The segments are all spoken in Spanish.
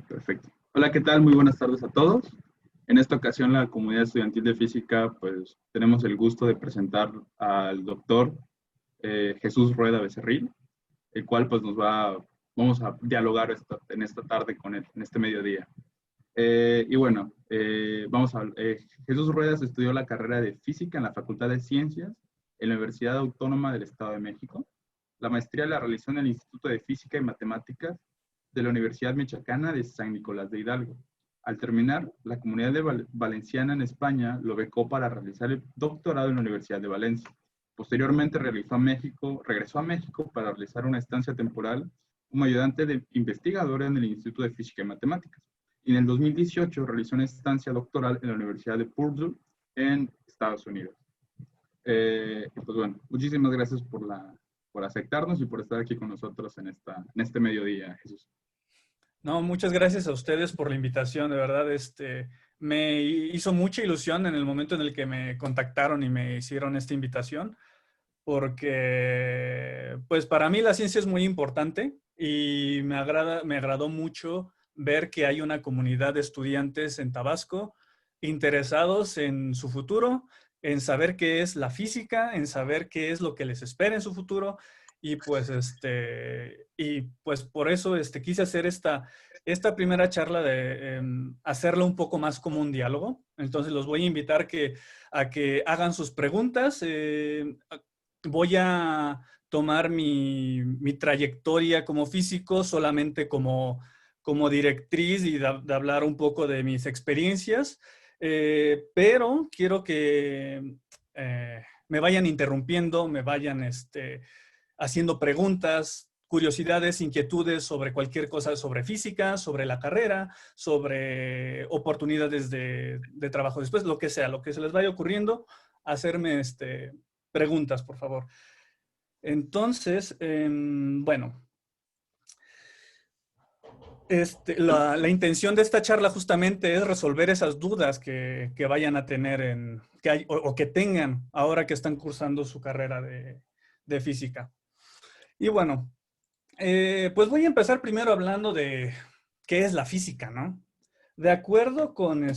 Perfecto. Hola, ¿qué tal? Muy buenas tardes a todos. En esta ocasión, la comunidad estudiantil de física, pues tenemos el gusto de presentar al doctor Jesús Rueda Becerril, el cual pues vamos a dialogar en esta tarde con él, en este mediodía. Y bueno, Jesús Ruedas estudió la carrera de física en la Facultad de Ciencias en la Universidad Autónoma del Estado de México. La maestría la realizó en el Instituto de Física y Matemáticas de la Universidad Michoacana de San Nicolás de Hidalgo. Al terminar, la comunidad valenciana en España lo becó para realizar el doctorado en la Universidad de Valencia. Posteriormente regresó a México para realizar una estancia temporal como ayudante de investigadora en el Instituto de Física y Matemáticas. Y en el 2018 realizó una estancia doctoral en la Universidad de Purdue en Estados Unidos. Pues bueno, muchísimas gracias por aceptarnos y por estar aquí con nosotros en este mediodía, Jesús. No, muchas gracias a ustedes por la invitación, de verdad, me hizo mucha ilusión en el momento en el que me contactaron y me hicieron esta invitación, porque pues para mí la ciencia es muy importante y me agradó mucho ver que hay una comunidad de estudiantes en Tabasco interesados en su futuro, en saber qué es la física, en saber qué es lo que les espera en su futuro. Y pues por eso quise hacer esta primera charla de hacerlo un poco más como un diálogo. Entonces los voy a invitar a que hagan sus preguntas. Voy a tomar mi trayectoria como físico solamente como directriz y de hablar un poco de mis experiencias, pero quiero que me vayan interrumpiendo, me vayan haciendo preguntas, curiosidades, inquietudes sobre cualquier cosa, sobre física, sobre la carrera, sobre oportunidades de trabajo después, lo que sea, lo que se les vaya ocurriendo, hacerme preguntas, por favor. Entonces, bueno, la intención de esta charla justamente es resolver esas dudas que vayan a tener o que tengan ahora que están cursando su carrera de física. Y bueno, pues voy a empezar primero hablando de qué es la física, ¿no? De acuerdo con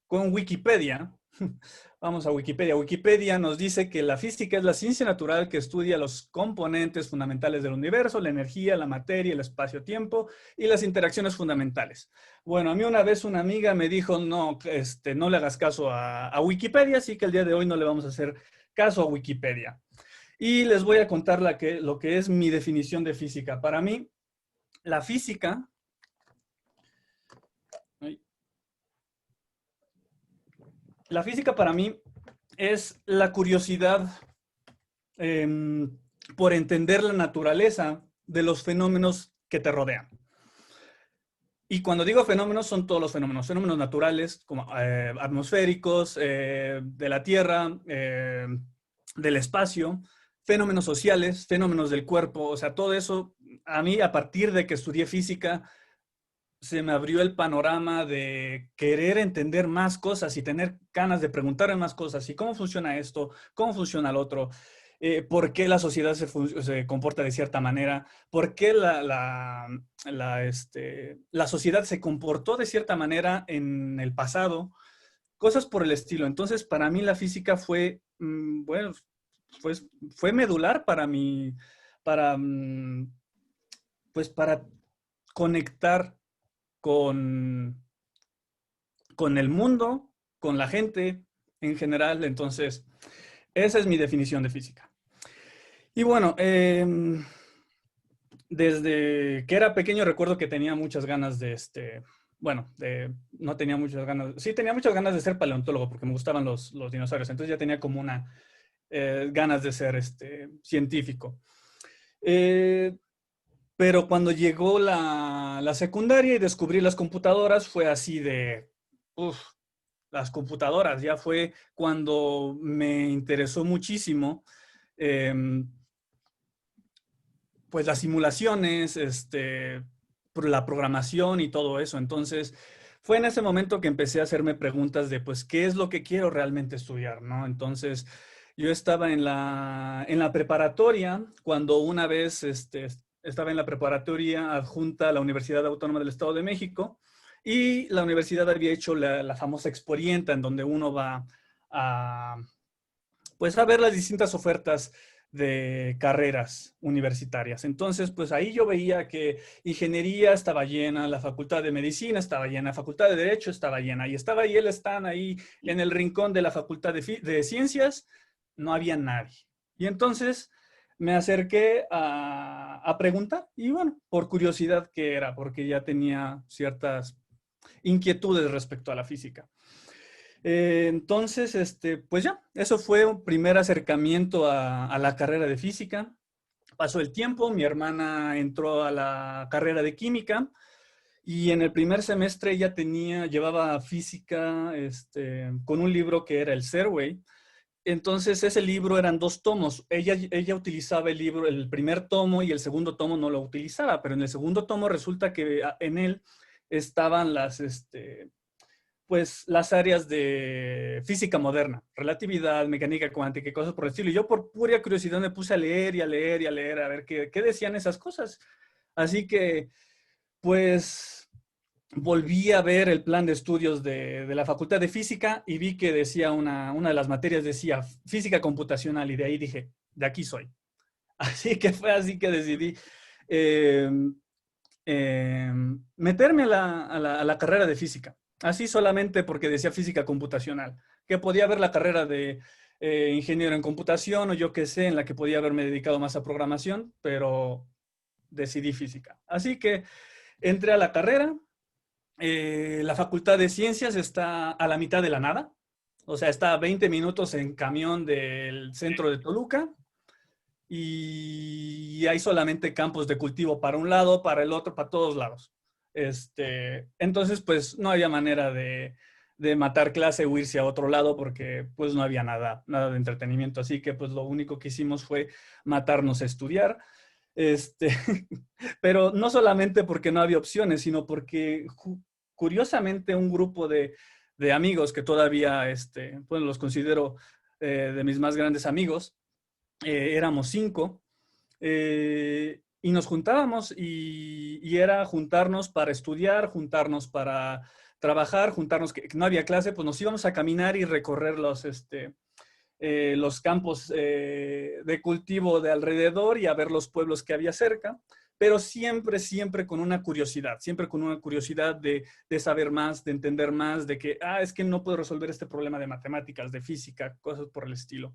Wikipedia, vamos a Wikipedia. Wikipedia nos dice que la física es la ciencia natural que estudia los componentes fundamentales del universo, la energía, la materia, el espacio-tiempo y las interacciones fundamentales. Bueno, a mí una vez una amiga me dijo, no, no le hagas caso a Wikipedia, así que el día de hoy no le vamos a hacer caso a Wikipedia. Y les voy a contar lo que es mi definición de física. Para mí, la física para mí es la curiosidad por entender la naturaleza de los fenómenos que te rodean. Y cuando digo fenómenos, son todos los fenómenos. Fenómenos naturales, como atmosféricos, de la Tierra, del espacio, fenómenos sociales, fenómenos del cuerpo. O sea, todo eso, a mí, a partir de que estudié física, se me abrió el panorama de querer entender más cosas y tener ganas de preguntarme más cosas. ¿Y cómo funciona esto? ¿Cómo funciona el otro? ¿Por qué la sociedad se comporta de cierta manera? ¿Por qué la sociedad se comportó de cierta manera en el pasado? Cosas por el estilo. Entonces, para mí la física bueno, pues fue medular para mí, para, pues para conectar con, con el mundo, con la gente en general. Entonces, esa es mi definición de física. Y bueno, desde que era pequeño recuerdo que tenía muchas ganas no tenía muchas ganas, sí tenía muchas ganas de ser paleontólogo porque me gustaban los dinosaurios, entonces ya tenía como ganas de ser científico. Pero cuando llegó la secundaria y descubrí las computadoras, fue así de, las computadoras, ya fue cuando me interesó muchísimo, pues las simulaciones, la programación y todo eso. Entonces, fue en ese momento que empecé a hacerme preguntas de, pues, ¿qué es lo que quiero realmente estudiar, no? Entonces, yo estaba en la preparatoria cuando una vez estaba en la preparatoria adjunta a la Universidad Autónoma del Estado de México y la universidad había hecho la famosa Exporienta, en donde uno va a, pues, a ver las distintas ofertas de carreras universitarias. Entonces, pues ahí yo veía que ingeniería estaba llena, la facultad de medicina estaba llena, la facultad de derecho estaba llena, y estaba ahí el stand ahí en el rincón de la facultad de ciencias, no había nadie. Y entonces me acerqué a preguntar, y bueno, por curiosidad qué era, porque ya tenía ciertas inquietudes respecto a la física. Entonces, pues ya, eso fue un primer acercamiento a la carrera de física. Pasó el tiempo, mi hermana entró a la carrera de química y en el primer semestre ella llevaba física con un libro que era el Serway. Entonces ese libro eran 2 tomos. Ella utilizaba el libro, el primer tomo, y el segundo tomo no lo utilizaba, pero en el segundo tomo resulta que en él estaban pues las áreas de física moderna, relatividad, mecánica cuántica y cosas por el estilo. Y yo por pura curiosidad me puse a leer y a leer y a leer a ver qué decían esas cosas. Así que, pues, volví a ver el plan de estudios de la Facultad de Física y vi que decía una de las materias decía física computacional, y de ahí dije, de aquí soy. Así que fue así que decidí eh, meterme a la carrera de física. Así solamente porque decía física computacional, que podía haber la carrera de ingeniero en computación o yo qué sé, en la que podía haberme dedicado más a programación, pero decidí física. Así que entré a la carrera. La Facultad de Ciencias está a la mitad de la nada, o sea, está a 20 minutos en camión del centro de Toluca, y hay solamente campos de cultivo para un lado, para el otro, para todos lados. Entonces, pues no había manera de matar clase o irse a otro lado porque pues no había nada de entretenimiento. Así que pues lo único que hicimos fue matarnos a estudiar. Este, pero no solamente porque no había opciones, sino porque curiosamente un grupo de amigos que todavía, pues los considero de mis más grandes amigos, éramos 5, y nos juntábamos y era juntarnos para estudiar, juntarnos para trabajar, juntarnos, que no había clase, pues nos íbamos a caminar y recorrer los campos de cultivo de alrededor y a ver los pueblos que había cerca, pero siempre, siempre con una curiosidad de saber más, de entender más, de que, es que no puedo resolver este problema de matemáticas, de física, cosas por el estilo.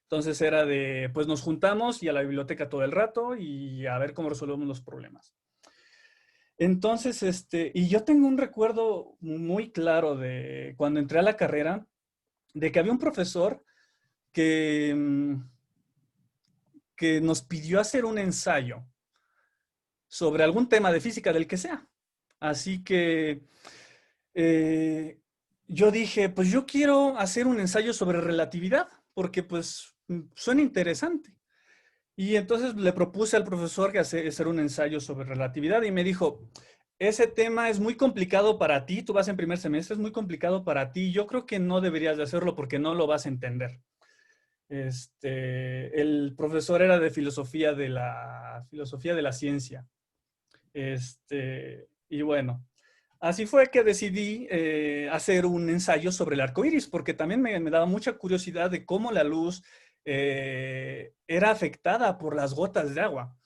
Entonces era de, pues nos juntamos y a la biblioteca todo el rato y a ver cómo resolvemos los problemas. Entonces, y yo tengo un recuerdo muy claro de cuando entré a la carrera, de que había un profesor que, que nos pidió hacer un ensayo sobre algún tema de física del que sea. Así que yo dije, pues yo quiero hacer un ensayo sobre relatividad, porque pues suena interesante. Y entonces le propuse al profesor que hacer un ensayo sobre relatividad y me dijo, ese tema es muy complicado para ti, tú vas en primer semestre, es muy complicado para ti, yo creo que no deberías de hacerlo porque no lo vas a entender. El profesor era de filosofía de la ciencia. Y bueno, así fue que decidí hacer un ensayo sobre el arco iris, porque también me daba mucha curiosidad de cómo la luz era afectada por las gotas de agua.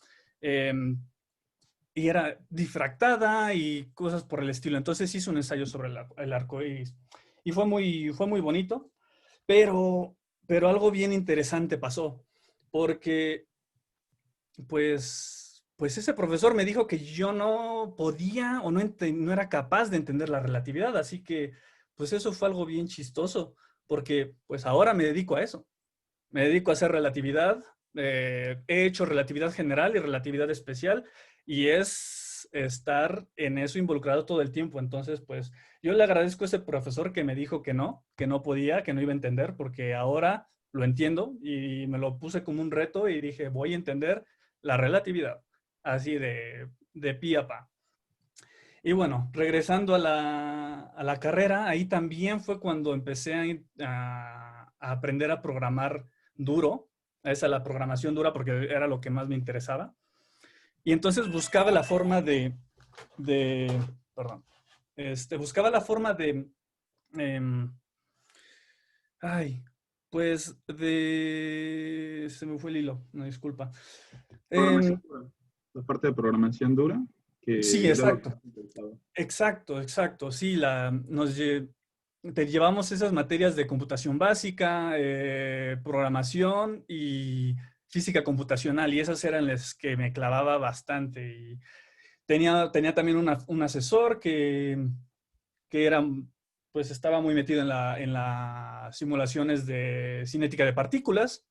Y era difractada y cosas por el estilo. Entonces hice un ensayo sobre el arco iris. Y fue muy bonito, pero algo bien interesante pasó, porque pues ese profesor me dijo que yo no podía o no era capaz de entender la relatividad, así que pues eso fue algo bien chistoso, porque pues ahora me dedico a eso. Me dedico a hacer relatividad, he hecho relatividad general y relatividad especial, y es estar en eso involucrado todo el tiempo. Entonces, pues yo le agradezco a ese profesor que me dijo que no podía, que no iba a entender, porque ahora lo entiendo y me lo puse como un reto y dije, voy a entender la relatividad, así de pi a pa. Y bueno, regresando a la carrera, ahí también fue cuando empecé a aprender a programar duro, esa la programación dura porque era lo que más me interesaba. Y entonces buscaba la forma perdón, buscaba la forma em, ay, pues se me fue el hilo, no, disculpa. Programación Em, dura. La parte de programación dura, sí, que era lo que exacto. más interesaba. Exacto, exacto. Sí, te llevamos esas materias de computación básica, programación y física computacional, y esas eran las que me clavaba bastante. Y tenía también un asesor que era, pues estaba muy metido en las simulaciones de cinética de partículas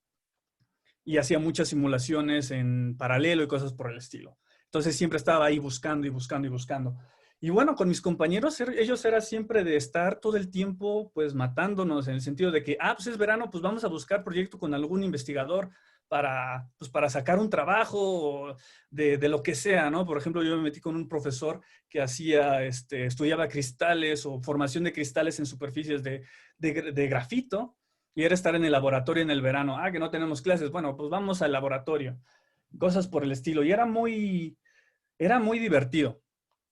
y hacía muchas simulaciones en paralelo y cosas por el estilo. Entonces siempre estaba ahí buscando y buscando y buscando. Y bueno, con mis compañeros, ellos era siempre de estar todo el tiempo pues matándonos en el sentido de que, pues es verano, pues vamos a buscar proyecto con algún investigador para sacar un trabajo de lo que sea, ¿no? Por ejemplo, yo me metí con un profesor que estudiaba cristales o formación de cristales en superficies de grafito, y era estar en el laboratorio en el verano. Que no tenemos clases. Bueno, pues vamos al laboratorio. Cosas por el estilo. Y era muy divertido.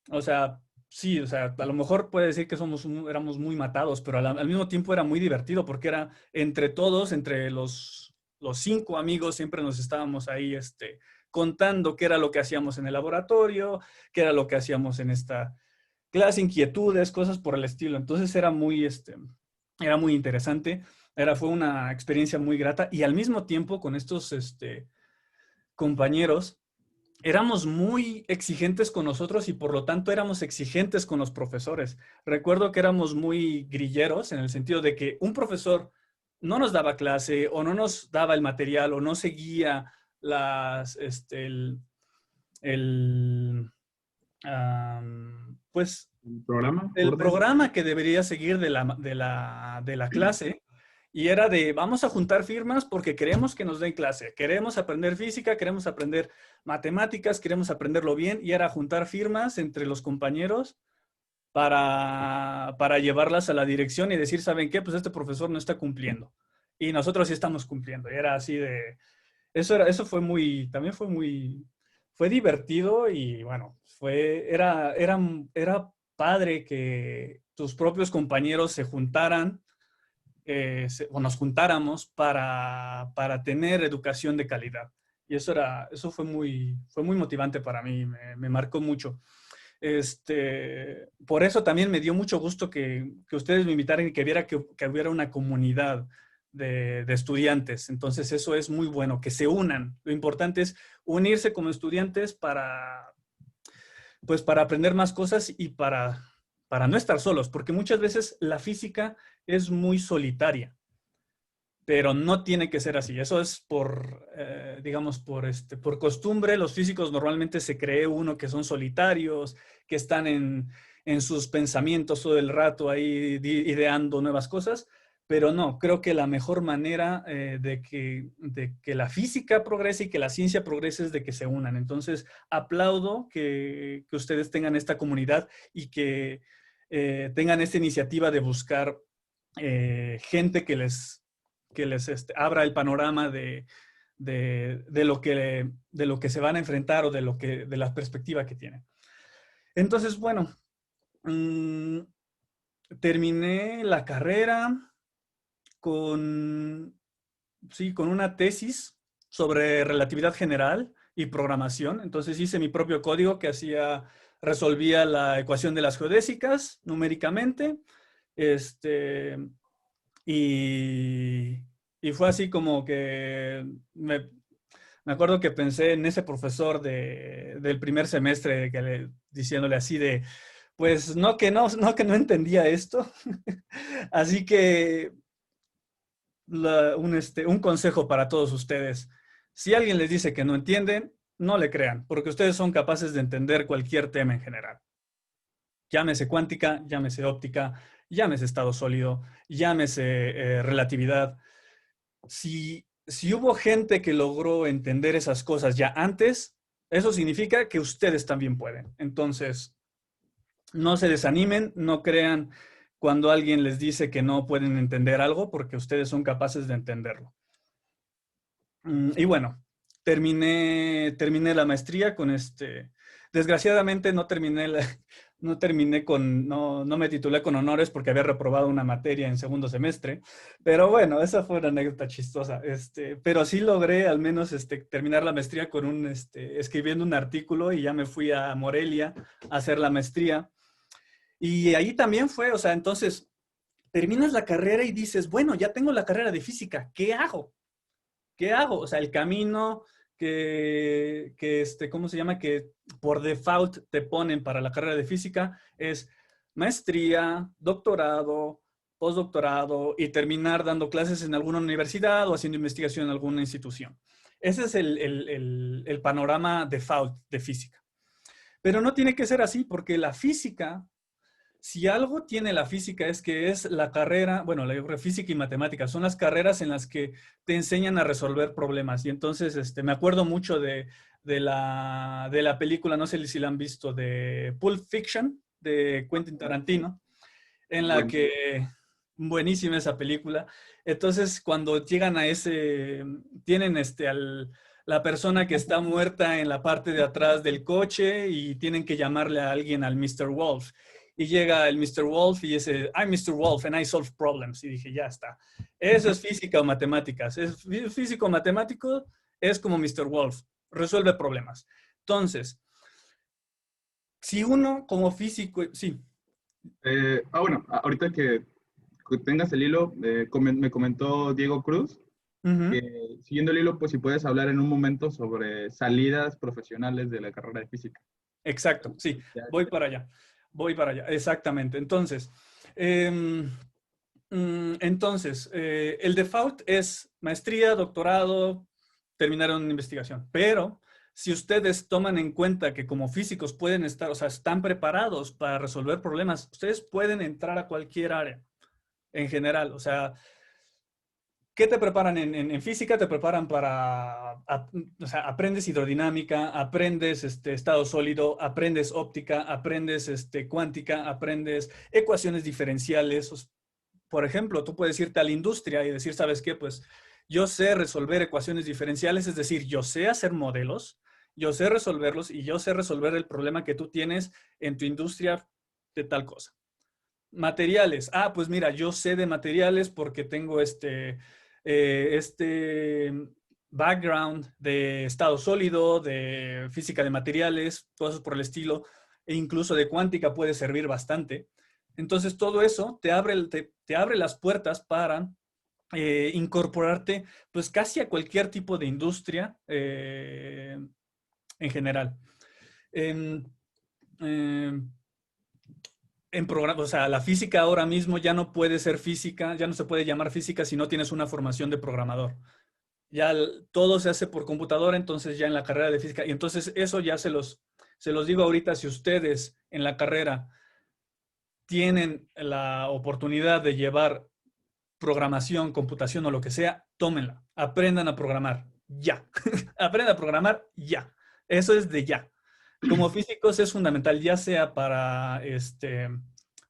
O sea, sí, o sea, a lo mejor puede decir que éramos muy matados, pero al mismo tiempo era muy divertido porque era entre todos, entre los 5 amigos, siempre nos estábamos ahí contando qué era lo que hacíamos en el laboratorio, qué era lo que hacíamos en esta clase, inquietudes, cosas por el estilo. Entonces era muy interesante. Fue una experiencia muy grata y al mismo tiempo con estos compañeros éramos muy exigentes con nosotros y por lo tanto éramos exigentes con los profesores. Recuerdo que éramos muy grilleros en el sentido de que un profesor no nos daba clase o no nos daba el material o no seguía el, pues ¿El programa? el ¿Orden? programa que debería seguir de la clase, y era de vamos a juntar firmas porque queremos que nos den clase, queremos aprender física, queremos aprender matemáticas, queremos aprenderlo bien, y era juntar firmas entre los compañeros para llevarlas a la dirección y decir, ¿saben qué? Pues este profesor no está cumpliendo y nosotros sí estamos cumpliendo. Y era así de, eso también fue divertido y bueno, era padre que tus propios compañeros se juntaran o nos juntáramos para tener educación de calidad. Y eso fue muy motivante para mí, me marcó mucho. Por eso también me dio mucho gusto que ustedes me invitaran y que viera que hubiera una comunidad de estudiantes. Entonces eso es muy bueno, que se unan. Lo importante es unirse como estudiantes pues para aprender más cosas y para no estar solos, porque muchas veces la física es muy solitaria, pero no tiene que ser así. Eso es digamos, por costumbre. Los físicos normalmente se cree uno que son solitarios, que están en sus pensamientos todo el rato ahí ideando nuevas cosas, pero no, creo que la mejor manera de que la física progrese y que la ciencia progrese es de que se unan. Entonces, aplaudo que ustedes tengan esta comunidad y que tengan esta iniciativa de buscar gente que les abra el panorama de lo que se van a enfrentar o de la perspectiva que tienen. Entonces, bueno, mmm, terminé la carrera con, sí, con una tesis sobre relatividad general y programación. Entonces hice mi propio código que resolvía la ecuación de las geodésicas numéricamente. Este, y, y fue así como que me acuerdo que pensé en ese profesor del primer semestre diciéndole así de, pues no que no entendía esto. Así que un consejo para todos ustedes. Si alguien les dice que no entienden, no le crean, porque ustedes son capaces de entender cualquier tema en general. Llámese cuántica, llámese óptica, llámese estado sólido, llámese relatividad. Si hubo gente que logró entender esas cosas ya antes, eso significa que ustedes también pueden. Entonces, no se desanimen, no crean cuando alguien les dice que no pueden entender algo, porque ustedes son capaces de entenderlo. Y bueno, terminé la maestría con desgraciadamente no me titulé con honores porque había reprobado una materia en segundo semestre, pero bueno, esa fue una anécdota chistosa. Pero sí logré al menos terminar la maestría con escribiendo un artículo y ya me fui a Morelia a hacer la maestría. Y ahí también fue, o sea, entonces terminas la carrera y dices, bueno, ya tengo la carrera de física, ¿qué hago? ¿Qué hago? O sea, el camino ¿cómo se llama? Que por default te ponen para la carrera de física es maestría, doctorado, postdoctorado y terminar dando clases en alguna universidad o haciendo investigación en alguna institución. Ese es el panorama default de física. Pero no tiene que ser así porque la física, si algo tiene la física es que es la carrera, bueno, la física y matemáticas, son las carreras en las que te enseñan a resolver problemas. Y entonces me acuerdo mucho de la película, no sé si la han visto, de Pulp Fiction, de Quentin Tarantino, en la Bueno, que, buenísima esa película. Entonces, cuando llegan tienen la persona que está muerta en la parte de atrás del coche y tienen que llamarle a alguien al Mr. Wolf. Y llega el Mr. Wolf y dice, I'm Mr. Wolf and I solve problems. Y dije, ya está. Eso es física o matemáticas. Es físico o matemático, es como Mr. Wolf, resuelve problemas. Entonces, si uno como físico, sí. bueno, ahorita que tengas el hilo, me comentó Diego Cruz Ujú. que siguiendo el hilo, pues si puedes hablar en un momento sobre salidas profesionales de la carrera de física. Exacto, sí, Ya, voy para allá, exactamente. Entonces, em, el default es maestría, doctorado, terminar una investigación, pero si ustedes toman en cuenta que como físicos pueden estar, o sea, están preparados para resolver problemas, ustedes pueden entrar a cualquier área en general, o sea, ¿qué te preparan en física? Te preparan o sea, aprendes hidrodinámica, aprendes estado sólido, aprendes óptica, aprendes cuántica, aprendes ecuaciones diferenciales. Por ejemplo, tú puedes irte a la industria y decir, ¿sabes qué? Pues yo sé resolver ecuaciones diferenciales, es decir, yo sé hacer modelos, yo sé resolverlos y yo sé resolver el problema que tú tienes en tu industria de tal cosa. Materiales. Pues mira, yo sé de materiales porque tengo background de estado sólido, de física de materiales, cosas por el estilo, e incluso de cuántica puede servir bastante. Entonces, todo eso te abre las puertas para incorporarte pues casi a cualquier tipo de industria en general. Em, em, o sea, la física ahora mismo ya no puede ser física, ya no se puede llamar física si no tienes una formación de programador. Ya todo se hace por computadora, entonces ya en la carrera de física, y entonces eso ya se los digo ahorita, si ustedes en la carrera tienen la oportunidad de llevar programación, computación o lo que sea, tómenla, aprendan a programar, ya. Aprendan a programar, ya. Eso es de ya. Como físicos es fundamental, ya sea para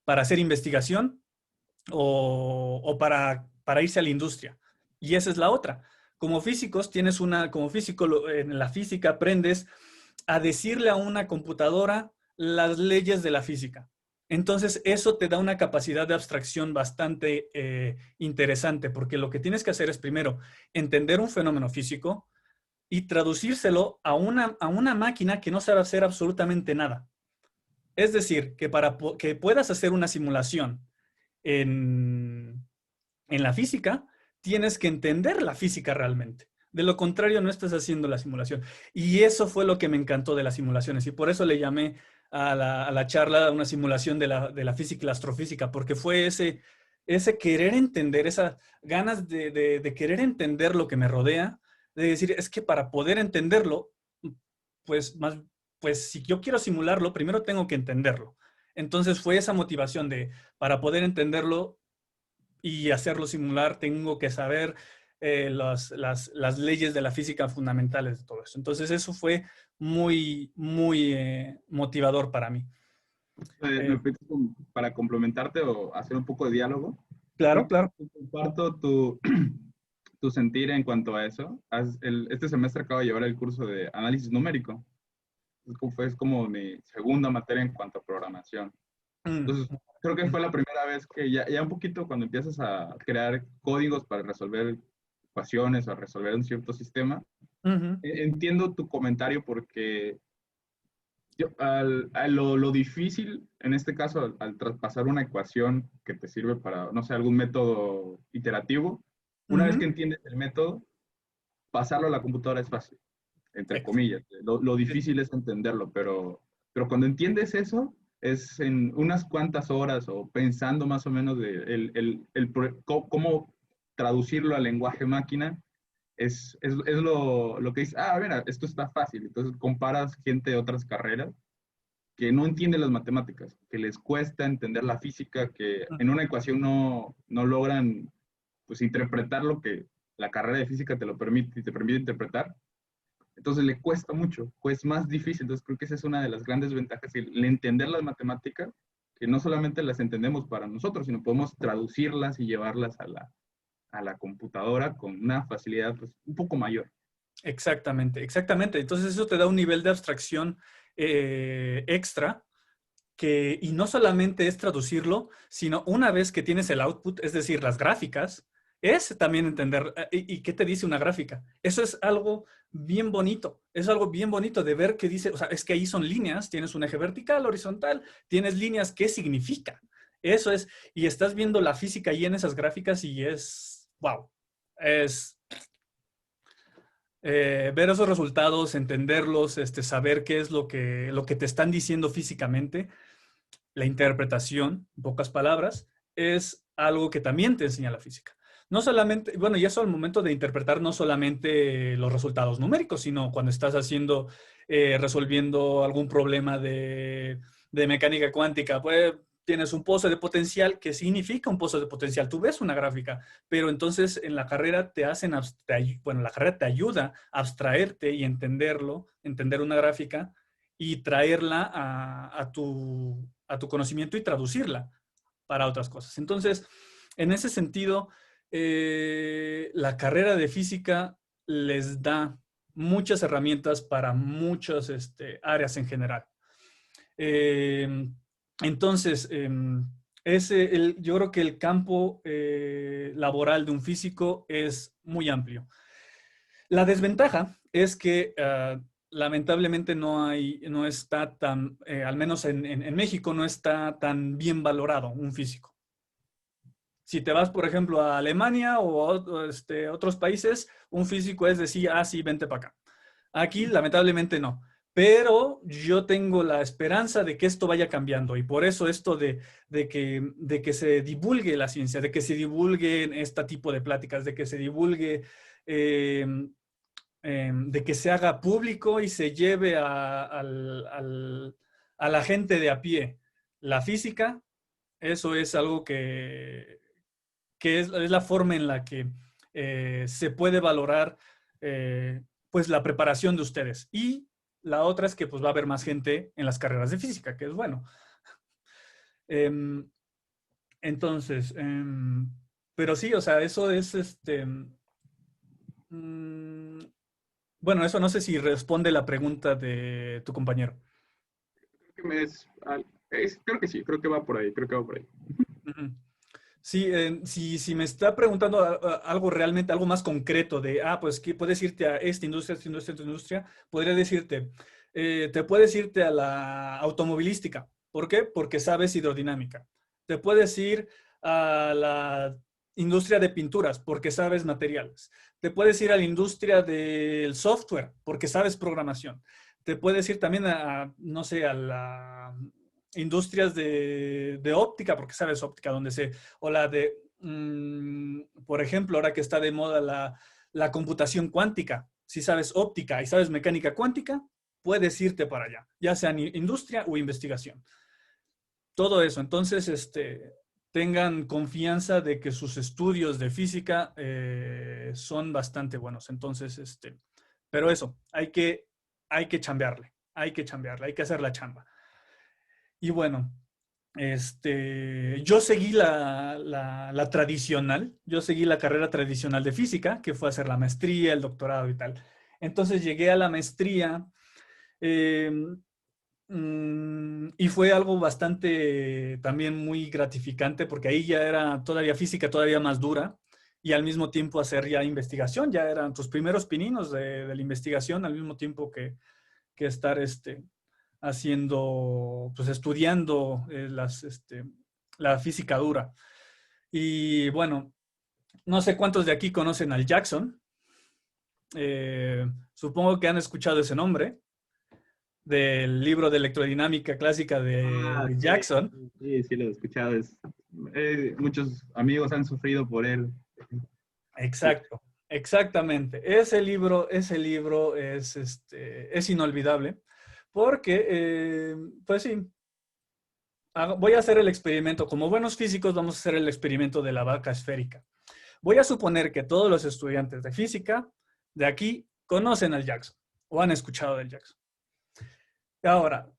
hacer investigación o para irse a la industria. Y esa es la otra. Como físicos, como físico, en la física aprendes a decirle a una computadora las leyes de la física. Entonces, eso te da una capacidad de abstracción bastante interesante, porque lo que tienes que hacer es primero entender un fenómeno físico y traducírselo a una máquina que no sabe hacer absolutamente nada. Es decir, que para que puedas hacer una simulación en la física, tienes que entender la física realmente. De lo contrario, no estás haciendo la simulación. Y eso fue lo que me encantó de las simulaciones. Y por eso le llamé a la charla una simulación de la física y la astrofísica, porque fue ese querer entender, esas ganas de querer entender lo que me rodea, de decir, es que para poder entenderlo, pues, pues si yo quiero simularlo, primero tengo que entenderlo. Entonces fue esa motivación para poder entenderlo, y hacerlo simular, tengo que saber las leyes de la física fundamentales de todo eso. Entonces, eso fue muy, muy motivador para mí. ¿Me Eh, pides para complementarte o hacer un poco de diálogo? claro, Creo claro. que comparto tu tu sentir en cuanto a eso. Este semestre acabo de llevar el curso de análisis numérico. Es como mi segunda materia en cuanto a programación. Mm, Entonces, creo que fue la primera vez que ya un poquito cuando empiezas a crear códigos para resolver ecuaciones o resolver un cierto sistema, ujú, entiendo tu comentario porque lo difícil, en este caso, al traspasar una ecuación que te sirve para, no sé, algún método iterativo, una vez ujú. que entiendes el método, pasarlo a la computadora es fácil, entre Ex- comillas. Lo difícil es entenderlo, pero cuando entiendes eso, es en unas cuantas horas o pensando más o menos de cómo traducirlo al lenguaje máquina, es lo que dice, mira, esto está fácil. Entonces comparas gente de otras carreras que no entienden las matemáticas, que les cuesta entender la física, que en una ecuación no logran pues interpretar lo que la carrera de física te lo permite y te permite interpretar. Entonces le cuesta mucho, pues más difícil. Entonces creo que esa es una de las grandes ventajas, el entender las matemáticas, que no solamente las entendemos para nosotros, sino podemos traducirlas y llevarlas a la computadora con una facilidad pues, un poco mayor. Exactamente, exactamente. Entonces eso te da un nivel de abstracción extra y no solamente es traducirlo, sino una vez que tienes el output, es decir, las gráficas, es también entender, ¿y qué te dice una gráfica? Eso es algo bien bonito, es algo bien bonito de ver qué dice, o sea, es que ahí son líneas, tienes un eje vertical, horizontal, tienes líneas, ¿qué significa? Eso es, y estás viendo la física ahí en esas gráficas y es, wow, es ver esos resultados, entenderlos, saber qué es lo que te están diciendo físicamente, la interpretación, en pocas palabras, es algo que también te enseña la física. No solamente, bueno, y eso al momento de interpretar no solamente los resultados numéricos, sino cuando estás haciendo, resolviendo algún problema de mecánica cuántica, pues tienes un pozo de potencial. ¿Qué significa un pozo de potencial? Tú ves una gráfica, pero entonces en la carrera te hacen, bueno, la carrera te ayuda a abstraerte y entenderlo, entender una gráfica y traerla a tu conocimiento y traducirla para otras cosas. Entonces, en ese sentido, la carrera de física les da muchas herramientas para muchas áreas en general. Eh, entonces, yo creo que el campo laboral de un físico es muy amplio. La desventaja es que lamentablemente no está tan, al menos en México, no está tan bien valorado un físico. Si te vas, por ejemplo, a Alemania o a otros países, un físico es decir, sí, vente para acá. Aquí, lamentablemente, no. Pero yo tengo la esperanza de que esto vaya cambiando y por eso esto de que se divulgue la ciencia, de que se divulgue este tipo de pláticas, de que se divulgue, eh, de que se haga público y se lleve a la gente de a pie la física, eso es algo que es la forma en la que se puede valorar pues la preparación de ustedes. Y la otra es que pues va a haber más gente en las carreras de física, que es bueno. Em, entonces, pero sí, o sea, eso es mm, bueno, eso no sé si responde la pregunta de tu compañero. Creo que creo que sí, creo que va por ahí, creo que va por ahí. Ujú. Sí, si me está preguntando algo realmente, algo más concreto de, pues que puedes irte a esta industria, podría decirte, te puedes irte a la automovilística. ¿Por qué? Porque sabes hidrodinámica. Te puedes ir a la industria de pinturas porque sabes materiales. Te puedes ir a la industria del software porque sabes programación. Te puedes ir también no sé, a la industrias de óptica porque sabes óptica, donde se o la de, por ejemplo, ahora que está de moda la computación cuántica, si sabes óptica y sabes mecánica cuántica, puedes irte para allá, ya sea en industria o investigación. Todo eso. Entonces, tengan confianza de que sus estudios de física son bastante buenos. Entonces, pero eso, hay que chambearle, hay que chambearle, hay que hacer la chamba. Y bueno, Yo seguí la tradicional, yo seguí la carrera tradicional de física, que fue hacer la maestría, el doctorado y tal. Entonces llegué a la maestría eh, y fue algo bastante también muy gratificante porque ahí ya era todavía física, todavía más dura y al mismo tiempo hacer ya investigación, ya eran tus primeros pininos de la investigación al mismo tiempo que estar haciendo, pues estudiando la física dura. Y bueno, no sé cuántos de aquí conocen al Jackson. Supongo que han escuchado ese nombre del libro de electrodinámica clásica Ah, de sí, Jackson. sí, sí lo he escuchado. Muchos amigos han sufrido por él. Sí. Exacto, exactamente. Ese libro es inolvidable porque, pues sí, voy a hacer el experimento. Como buenos físicos, vamos a hacer el experimento de la vaca esférica. Voy a suponer que todos los estudiantes de física de aquí conocen al Jackson o han escuchado del Jackson. Ahora,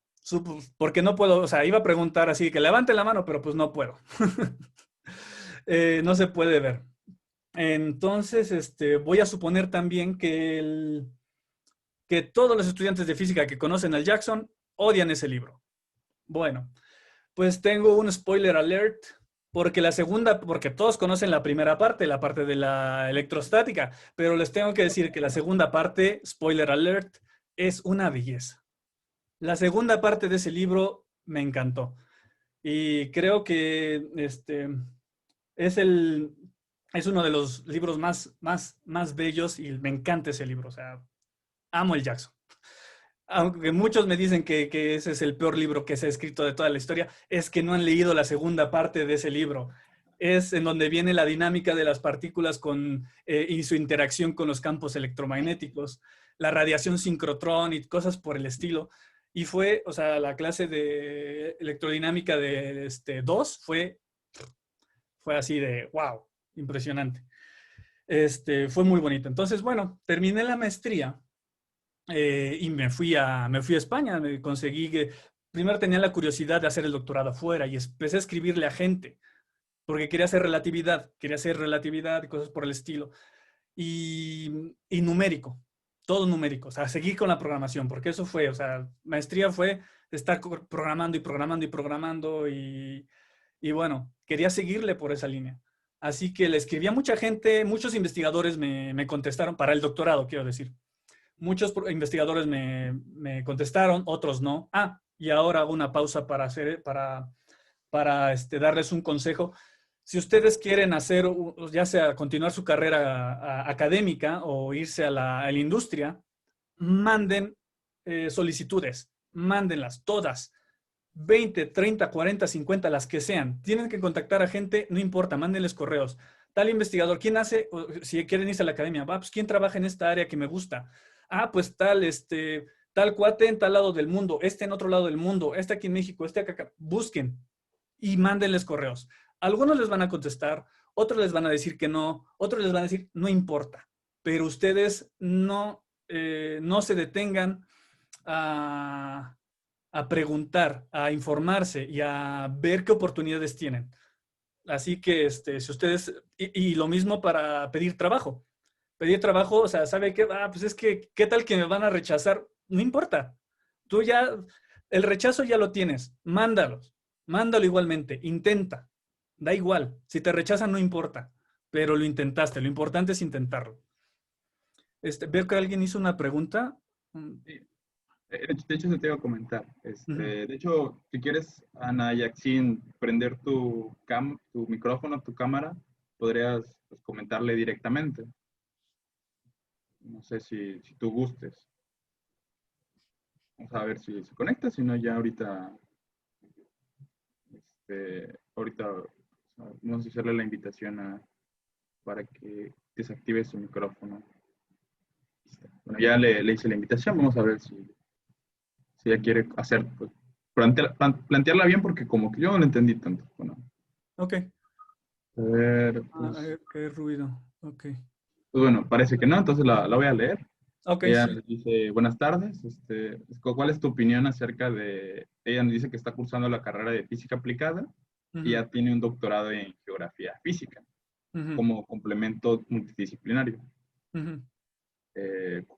porque no puedo, o sea, iba a preguntar así, que levanten la mano, pero pues no puedo. No se puede ver. Entonces, voy a suponer también que todos los estudiantes de física que conocen al Jackson odian ese libro. Bueno, pues tengo un spoiler alert, porque todos conocen la primera parte, la parte de la electrostática, pero les tengo que decir que la segunda parte, spoiler alert, es una belleza. La segunda parte de ese libro me encantó y creo que es el, es uno de los libros más bellos y me encanta ese libro. O sea, amo el Jackson. Aunque muchos me dicen que ese es el peor libro que se ha escrito de toda la historia, es que no han leído la segunda parte de ese libro. Es en donde viene la dinámica de las partículas y su interacción con los campos electromagnéticos, la radiación sincrotrón y cosas por el estilo. Y fue, o sea, la clase de electrodinámica de 2 fue así de, wow, impresionante. Fue muy bonito. Entonces, bueno, terminé la maestría y me fui a España. Me conseguí que, primero tenía la curiosidad de hacer el doctorado afuera y empecé a escribirle a gente, porque quería hacer relatividad y cosas por el estilo. Y numérico, todo numérico. O sea, seguí con la programación, porque eso fue, o sea, maestría fue estar programando y programando y programando y bueno, quería seguirle por esa línea. Así que le escribí a mucha gente, muchos investigadores me contestaron, para el doctorado, quiero decir. Muchos investigadores me contestaron, otros no. Y ahora hago una pausa para darles un consejo. Si ustedes quieren hacer, ya sea continuar su carrera académica o irse a la industria, manden solicitudes, mándenlas todas. 20, 30, 40, 50, las que sean. Tienen que contactar a gente, no importa, mándenles correos. Tal investigador, ¿quién hace? Si quieren irse a la academia, pues ¿quién trabaja en esta área que me gusta? Pues tal cuate en tal lado del mundo, en otro lado del mundo, aquí en México, acá. Busquen y mándenles correos. Algunos les van a contestar, otros les van a decir que no, otros les van a decir, no importa, pero ustedes no se detengan a preguntar, a informarse y a ver qué oportunidades tienen. Así que si ustedes, y lo mismo para pedir trabajo. Pedir trabajo, o sea, ¿sabe qué? Pues es que, ¿qué tal que me van a rechazar? No importa. Tú ya, el rechazo ya lo tienes. Mándalo igualmente. Intenta. Da igual. Si te rechazan, no importa. Pero lo intentaste. Lo importante es intentarlo. Veo que alguien hizo una pregunta. Sí. De hecho, se te iba a comentar. Ujú. De hecho, si quieres, Ana Yaxin, prender tu micrófono, tu cámara, podrías pues, comentarle directamente. No sé si tú gustes. Vamos a ver si se conecta, si no, ya ahorita vamos a hacerle la invitación para que desactive su micrófono. Bueno, ya le hice la invitación, vamos a ver si ella quiere hacer, pues, plantearla bien, porque como que yo no lo entendí tanto. Bueno, Ok. a ver, A ver, qué ruido. Ok. pues bueno, parece que no, entonces la voy a leer. Ok, Ella sí. nos dice, buenas tardes, ¿cuál es tu opinión acerca de, ella nos dice que está cursando la carrera de física aplicada y Ujú, ya tiene un doctorado en geografía física ujú, como complemento multidisciplinario? ujú.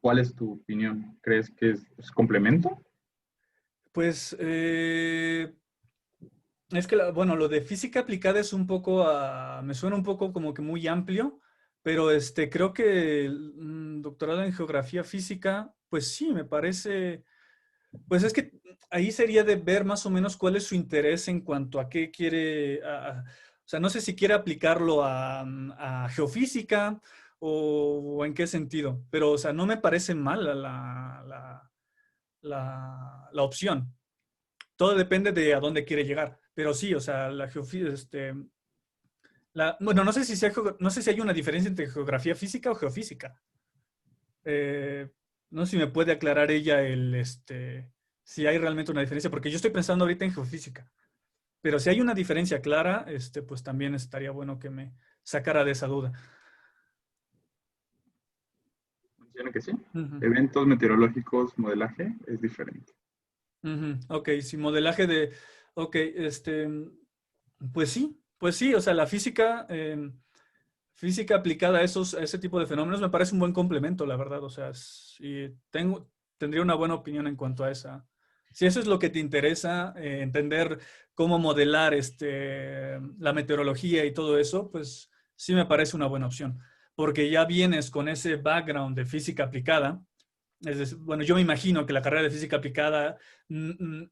¿Cuál es tu opinión? ¿Crees que es complemento? Pues es que, bueno, lo de física aplicada es un poco, me suena un poco como que muy amplio, pero creo que el doctorado en geografía física, pues sí, me parece, pues es que ahí sería de ver más o menos cuál es su interés en cuanto a qué quiere, o sea, no sé si quiere aplicarlo a geofísica o en qué sentido, pero, o sea, no me parece mal la opción. Todo depende de a dónde quiere llegar. Pero sí, o sea, la geofísica, bueno, no sé si no sé si hay una diferencia entre geografía física o geofísica. Eh, no sé si me puede aclarar ella si hay realmente una diferencia, porque yo estoy pensando ahorita en geofísica. Pero si hay una diferencia clara, pues también estaría bueno que me sacara de esa duda. Menciona que sí. Ujú, Eventos meteorológicos, modelaje, es diferente. ujú. Ok, si modelaje de, ok, pues sí, o sea, la física, física aplicada a a ese tipo de fenómenos me parece un buen complemento, la verdad. O sea, sí, tendría una buena opinión en cuanto a esa. Si eso es lo que te interesa, entender cómo modelar la meteorología y todo eso, pues sí me parece una buena opción. Porque ya vienes con ese background de física aplicada. Es decir, bueno, yo me imagino que la carrera de física aplicada mm, mm,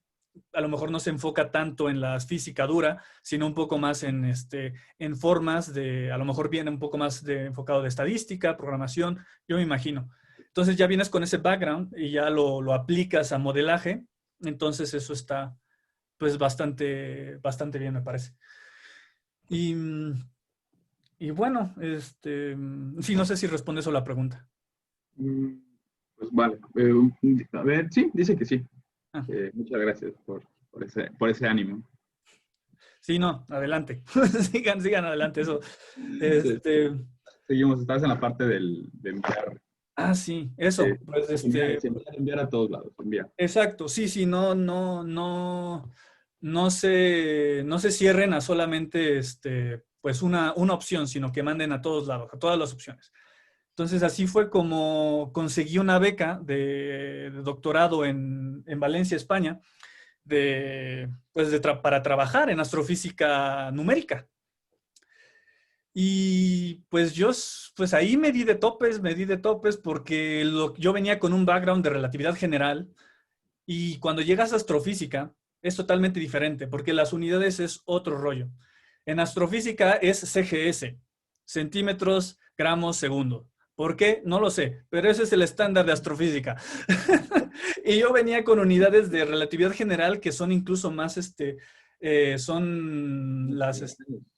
a lo mejor no se enfoca tanto en la física dura, sino un poco más en formas de, a lo mejor viene un poco más enfocado de estadística, programación, yo me imagino. Entonces ya vienes con ese background y ya lo aplicas a modelaje, entonces eso está pues bastante bien, me parece. Y, y bueno, sí, no sé si respondes a la pregunta. Mm, Pues vale. A ver, sí, dice que sí. Ah, Muchas gracias por ese ánimo. sí, no, adelante. Sigan adelante, eso. Sí, Este, seguimos, estás en la parte de enviar. sí, eso, pues Enviar a todos lados, enviar. exacto, sí, sí, no se cierren a solamente pues una opción, sino que manden a todos lados, a todas las opciones. Entonces, así fue como conseguí una beca de doctorado en Valencia, España, pues para trabajar en astrofísica numérica. Y pues pues ahí me di de topes porque yo venía con un background de relatividad general y cuando llegas a astrofísica es totalmente diferente porque las unidades es otro rollo. En astrofísica es CGS, centímetros, gramos, segundo. ¿Por qué? No lo sé, pero ese es el estándar de astrofísica. Y yo venía con unidades de relatividad general que son incluso más,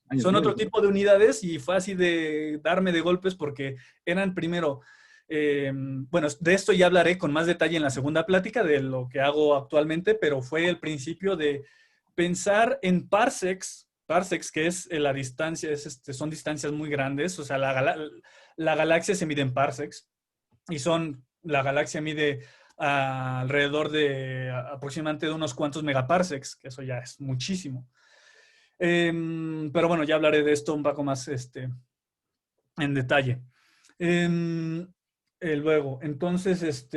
Años son luz, otro ¿no? tipo de unidades y fue así de darme de golpes porque eran primero, bueno, de esto ya hablaré con más detalle en la segunda plática de lo que hago actualmente, pero fue el principio de pensar en parsecs, parsecs que es la distancia, son distancias muy grandes, o sea, la galaxia se mide en parsecs y la galaxia mide alrededor de aproximadamente de unos cuantos megaparsecs, que eso ya es muchísimo. Pero bueno, ya hablaré de esto un poco más en detalle. Em, luego, entonces,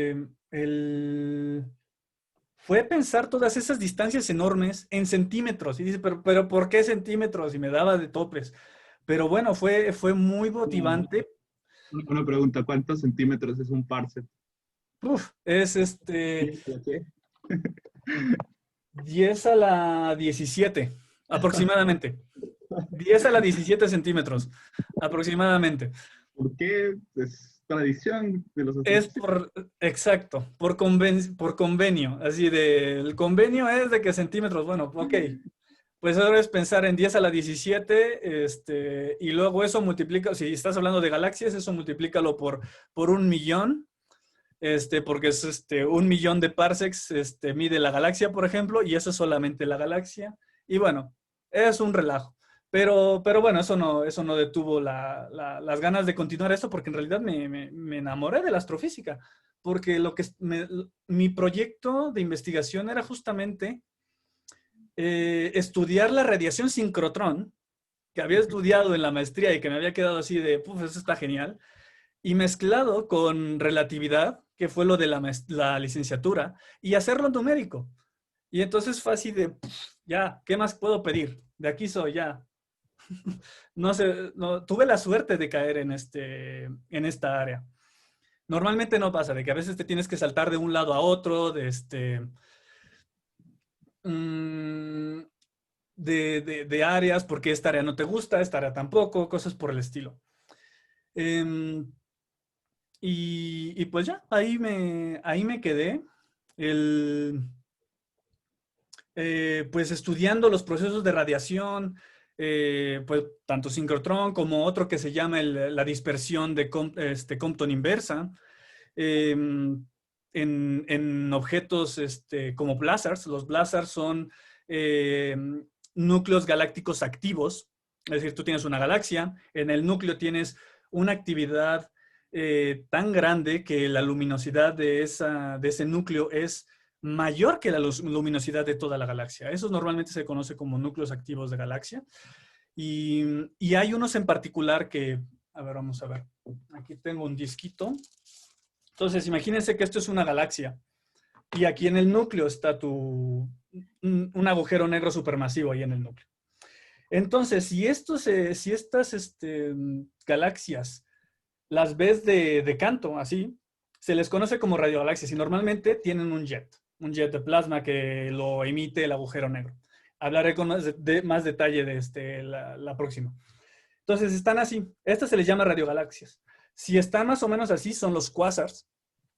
fue pensar todas esas distancias enormes en centímetros. Y dice, pero ¿por qué centímetros? Y me daba de topes. Pero bueno, fue muy motivante. Una pregunta, ¿cuántos centímetros es un parsec? Uf, es ¿Qué? 10 a la 17 aproximadamente. 10 a la 17 centímetros, aproximadamente. ¿Por qué? Es tradición de los Es astrofísicos. exacto, por convenio. Así el convenio es de que centímetros, bueno, ok. Pues ahora es pensar en 10 a la 17, y luego eso multiplica, si estás hablando de galaxias, eso multiplícalo por 1 millón, porque es 1 millón de parsecs, mide la galaxia, por ejemplo, y eso es solamente la galaxia. Y bueno, es un relajo. Pero bueno, eso no detuvo las ganas de continuar esto, porque en realidad me enamoré de la astrofísica. porque mi proyecto de investigación era justamente estudiar la radiación sincrotrón, que había estudiado en la maestría y que me había quedado así de, puf, eso está genial, y mezclado con relatividad, que fue lo de la licenciatura, y hacerlo numérico. Y entonces fue así de, puf, ya, ¿qué más puedo pedir? De aquí soy, ya. No sé, no, tuve la suerte de caer en esta área. Normalmente no pasa, de que a veces te tienes que saltar de un lado a otro, mm, de áreas, porque esta área no te gusta, esta área tampoco, cosas por el estilo. Em, y pues ya, ahí me quedé. El, pues estudiando los procesos de radiación, pues tanto sincrotrón como otro que se llama la dispersión de Compton inversa, eh, en objetos como blazars. Los blazars son eh, núcleos galácticos activos, es decir, tú tienes una galaxia, en el núcleo tienes una actividad tan grande que la luminosidad de ese núcleo es mayor que la luminosidad de toda la galaxia. Eso normalmente se conoce como núcleos activos de galaxia. Y hay unos en particular que, a ver, vamos a ver. Aquí tengo un disquito. Entonces, imagínense que esto es una galaxia. Y aquí en el núcleo está un agujero negro supermasivo ahí en el núcleo. Entonces, si estas galaxias las ves de canto, así, se les conoce como radiogalaxias y normalmente tienen un jet de plasma que lo emite el agujero negro. Hablaré con más detalle de la próxima. Entonces, están así. Estas se les llama radiogalaxias. Si están más o menos así, son los quasars.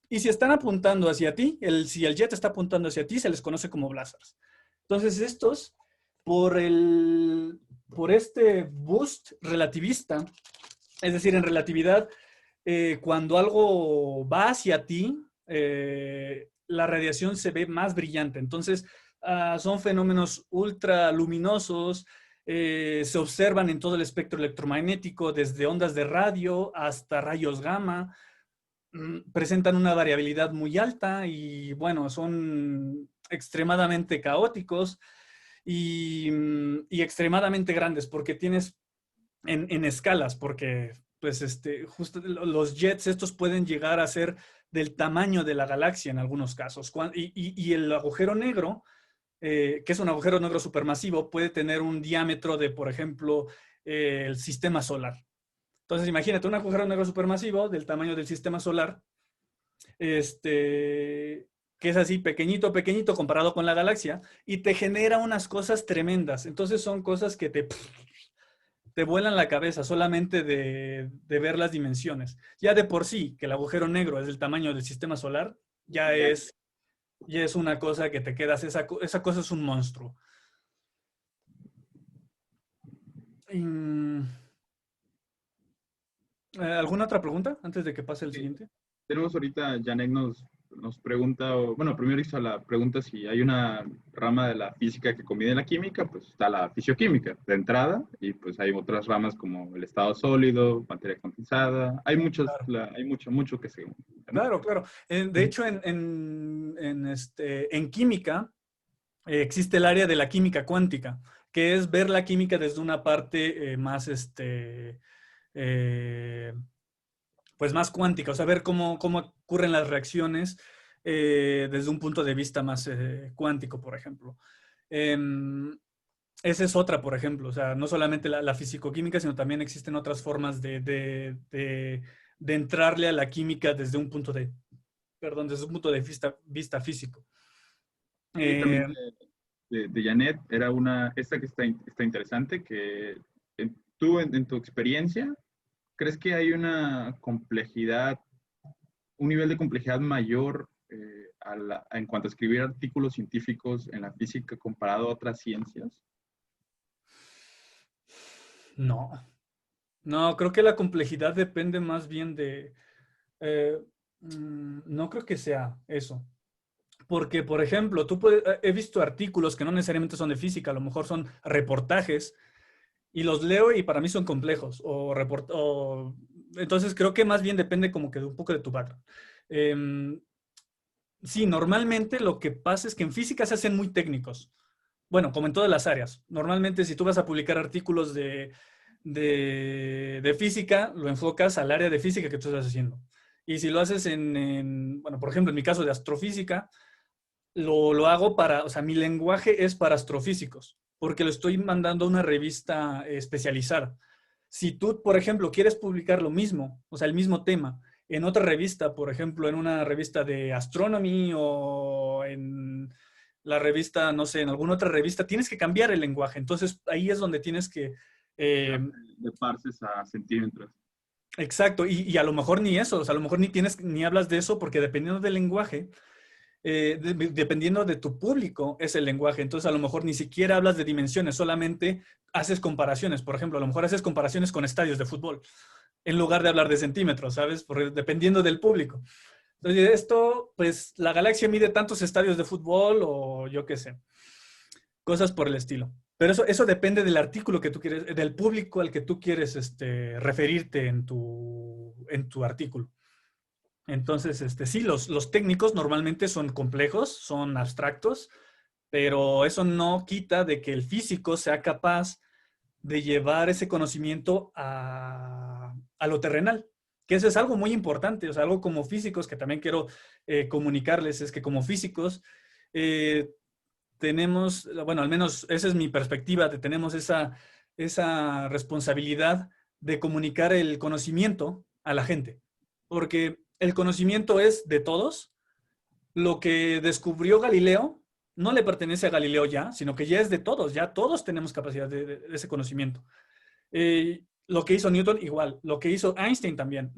Y si están apuntando hacia ti, si el jet está apuntando hacia ti, se les conoce como blazars. Entonces, estos, por este boost relativista, es decir, en relatividad, cuando algo va hacia ti, la radiación se ve más brillante. Entonces, son fenómenos ultraluminosos, se observan en todo el espectro electromagnético, desde ondas de radio hasta rayos gamma. Presentan una variabilidad muy alta y, bueno, son extremadamente caóticos y extremadamente grandes, porque tienes en escalas, porque pues justo los jets estos pueden llegar a ser del tamaño de la galaxia en algunos casos. Y el agujero negro, que es un agujero negro supermasivo, puede tener un diámetro de, por ejemplo, el sistema solar. Entonces, imagínate un agujero negro supermasivo del tamaño del sistema solar, que es así pequeñito, pequeñito comparado con la galaxia, y te genera unas cosas tremendas. Entonces, son cosas que te vuelan la cabeza solamente de ver las dimensiones. Ya de por sí, que el agujero negro es del tamaño del sistema solar, ya es una cosa que te quedas, esa cosa es un monstruo. ¿Alguna otra pregunta antes de que pase el siguiente? Tenemos ahorita, Janek nos pregunta, bueno, primero hizo la pregunta si hay una rama de la física que combine la química, pues está la fisioquímica de entrada, y pues hay otras ramas como el estado sólido, materia condensada, hay muchos, Claro. hay mucho que se... ¿no? Claro, claro. De hecho, en química existe el área de la química cuántica, que es ver la química desde una parte más, pues más cuántica, o sea, ver cómo ocurren las reacciones desde un punto de vista más cuántico, por ejemplo. Esa es otra, por ejemplo, o sea, no solamente la fisicoquímica, sino también existen otras formas de entrarle a la química desde un punto desde un punto de vista físico. Y también de Janet, era esta que está interesante, que tú en tu experiencia, ¿crees que hay una complejidad, un nivel de complejidad mayor en cuanto a escribir artículos científicos en la física comparado a otras ciencias? No, no, creo que la complejidad depende más bien no creo que sea eso. Porque, por ejemplo, he visto artículos que no necesariamente son de física, a lo mejor son reportajes, y los leo y para mí son complejos. Entonces creo que más bien depende como que de un poco de tu background. Sí, normalmente lo que pasa es que en física se hacen muy técnicos. Bueno, como en todas las áreas. Normalmente si tú vas a publicar artículos de física, lo enfocas al área de física que tú estás haciendo. Y si lo haces bueno, por ejemplo, en mi caso de astrofísica, lo hago para, o sea, mi lenguaje es para astrofísicos, porque lo estoy mandando a una revista especializada. Si tú, por ejemplo, quieres publicar lo mismo, o sea, el mismo tema, en otra revista, por ejemplo, en una revista de astronomy o en la revista, no sé, en alguna otra revista, tienes que cambiar el lenguaje. Entonces, ahí es donde tienes que... Pasar de parses a centímetros. exacto, y a lo mejor ni eso, o sea, a lo mejor ni hablas de eso, porque dependiendo del lenguaje, dependiendo de tu público, es el lenguaje. Entonces, a lo mejor ni siquiera hablas de dimensiones, solamente haces comparaciones. Por ejemplo, a lo mejor haces comparaciones con estadios de fútbol, en lugar de hablar de centímetros, ¿sabes? Dependiendo del público. Entonces, esto, pues, la galaxia mide tantos estadios de fútbol o yo qué sé, cosas por el estilo. Pero eso depende del artículo que tú quieres, del público al que tú quieres referirte en tu artículo. Entonces, sí, los técnicos normalmente son complejos, son abstractos, pero eso no quita de que el físico sea capaz de llevar ese conocimiento a lo terrenal, que eso es algo muy importante, o sea, algo como físicos que también quiero comunicarles, es que como físicos eh, tenemos, bueno, al menos esa es mi perspectiva, de tenemos esa responsabilidad de comunicar el conocimiento a la gente, porque el conocimiento es de todos. Lo que descubrió Galileo no le pertenece a Galileo ya, sino que ya es de todos, ya todos tenemos capacidad de ese conocimiento. Lo que hizo Newton, igual, lo que hizo Einstein también.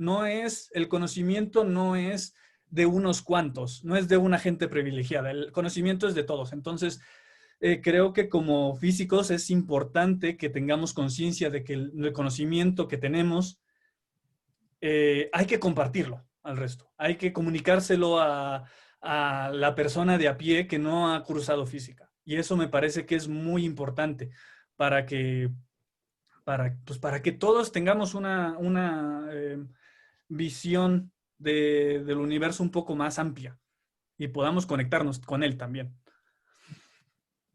El conocimiento no es de unos cuantos, no es de una gente privilegiada, el conocimiento es de todos. Entonces, creo que como físicos es importante que tengamos conciencia de que el conocimiento que tenemos hay que compartirlo al resto, hay que comunicárselo a la persona de a pie que no ha cursado física. Y eso me parece que es muy importante para que pues para que todos tengamos una visión del universo un poco más amplia y podamos conectarnos con él también.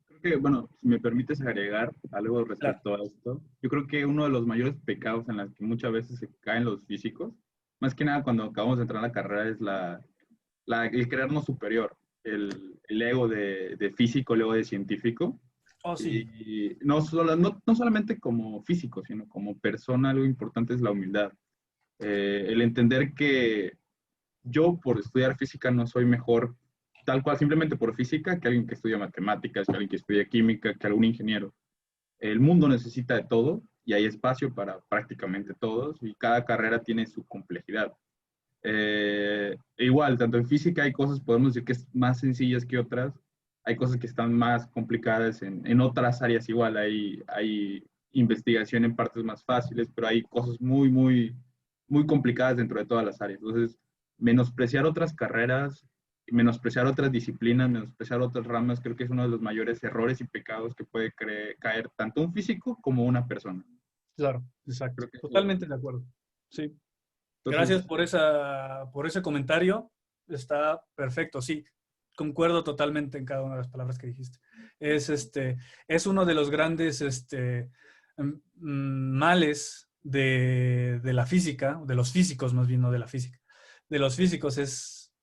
Creo que, bueno, si me permites agregar algo Claro. respecto a esto, yo creo que uno de los mayores pecados en los que muchas veces se caen los físicos, más que nada cuando acabamos de entrar a la carrera, es el creernos superior, el ego de físico, el ego de científico. Oh, sí. Y no solamente como físico, sino como persona, algo importante es la humildad. El entender que yo por estudiar física no soy mejor tal cual simplemente por física que alguien que estudia matemáticas, que alguien que estudia química, que algún ingeniero. El mundo necesita de todo y hay espacio para prácticamente todos y cada carrera tiene su complejidad. Igual, tanto en física hay cosas, podemos decir que es más sencillas que otras, hay cosas que están más complicadas en otras áreas igual, hay investigación en partes más fáciles, pero hay cosas muy, muy, muy complicadas dentro de todas las áreas. Entonces, menospreciar otras carreras, menospreciar otras disciplinas, menospreciar otras ramas, creo que es uno de los mayores errores y pecados que puede caer tanto un físico como una persona. Claro, exacto. Creo que eso, Totalmente de acuerdo. Sí. Gracias entonces, por ese comentario. Está perfecto. Sí, concuerdo totalmente en cada una de las palabras que dijiste. Es uno de los grandes males de la física, de los físicos más bien, no de la física. De los físicos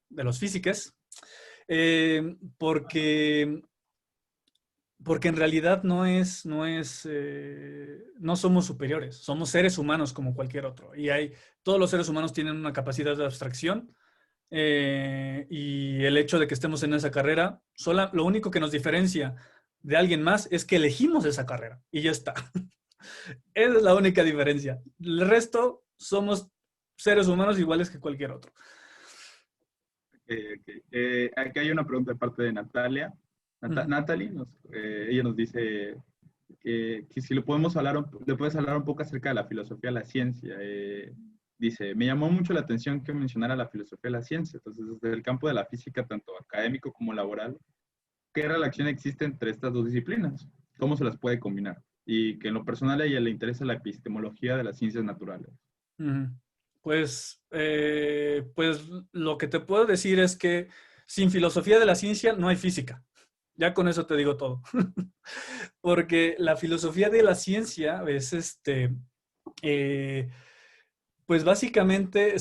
de los físiques, porque en realidad no somos superiores, somos seres humanos como cualquier otro. Todos los seres humanos tienen una capacidad de abstracción y el hecho de que estemos en esa carrera, lo único que nos diferencia de alguien más es que elegimos esa carrera y ya está. Esa es la única diferencia. El resto somos seres humanos iguales que cualquier otro. aquí hay una pregunta de parte de Natalia. Natalie, ella nos dice que si le puedes hablar un poco acerca de la filosofía de la ciencia. Dice, me llamó mucho la atención que mencionara la filosofía de la ciencia. Entonces, desde el campo de la física, tanto académico como laboral, ¿qué relación existe entre estas dos disciplinas? ¿Cómo se las puede combinar? Y que en lo personal a ella le interesa la epistemología de las ciencias naturales. Pues lo que te puedo decir es que sin filosofía de la ciencia no hay física. Ya con eso te digo todo. Porque la filosofía de la ciencia es pues básicamente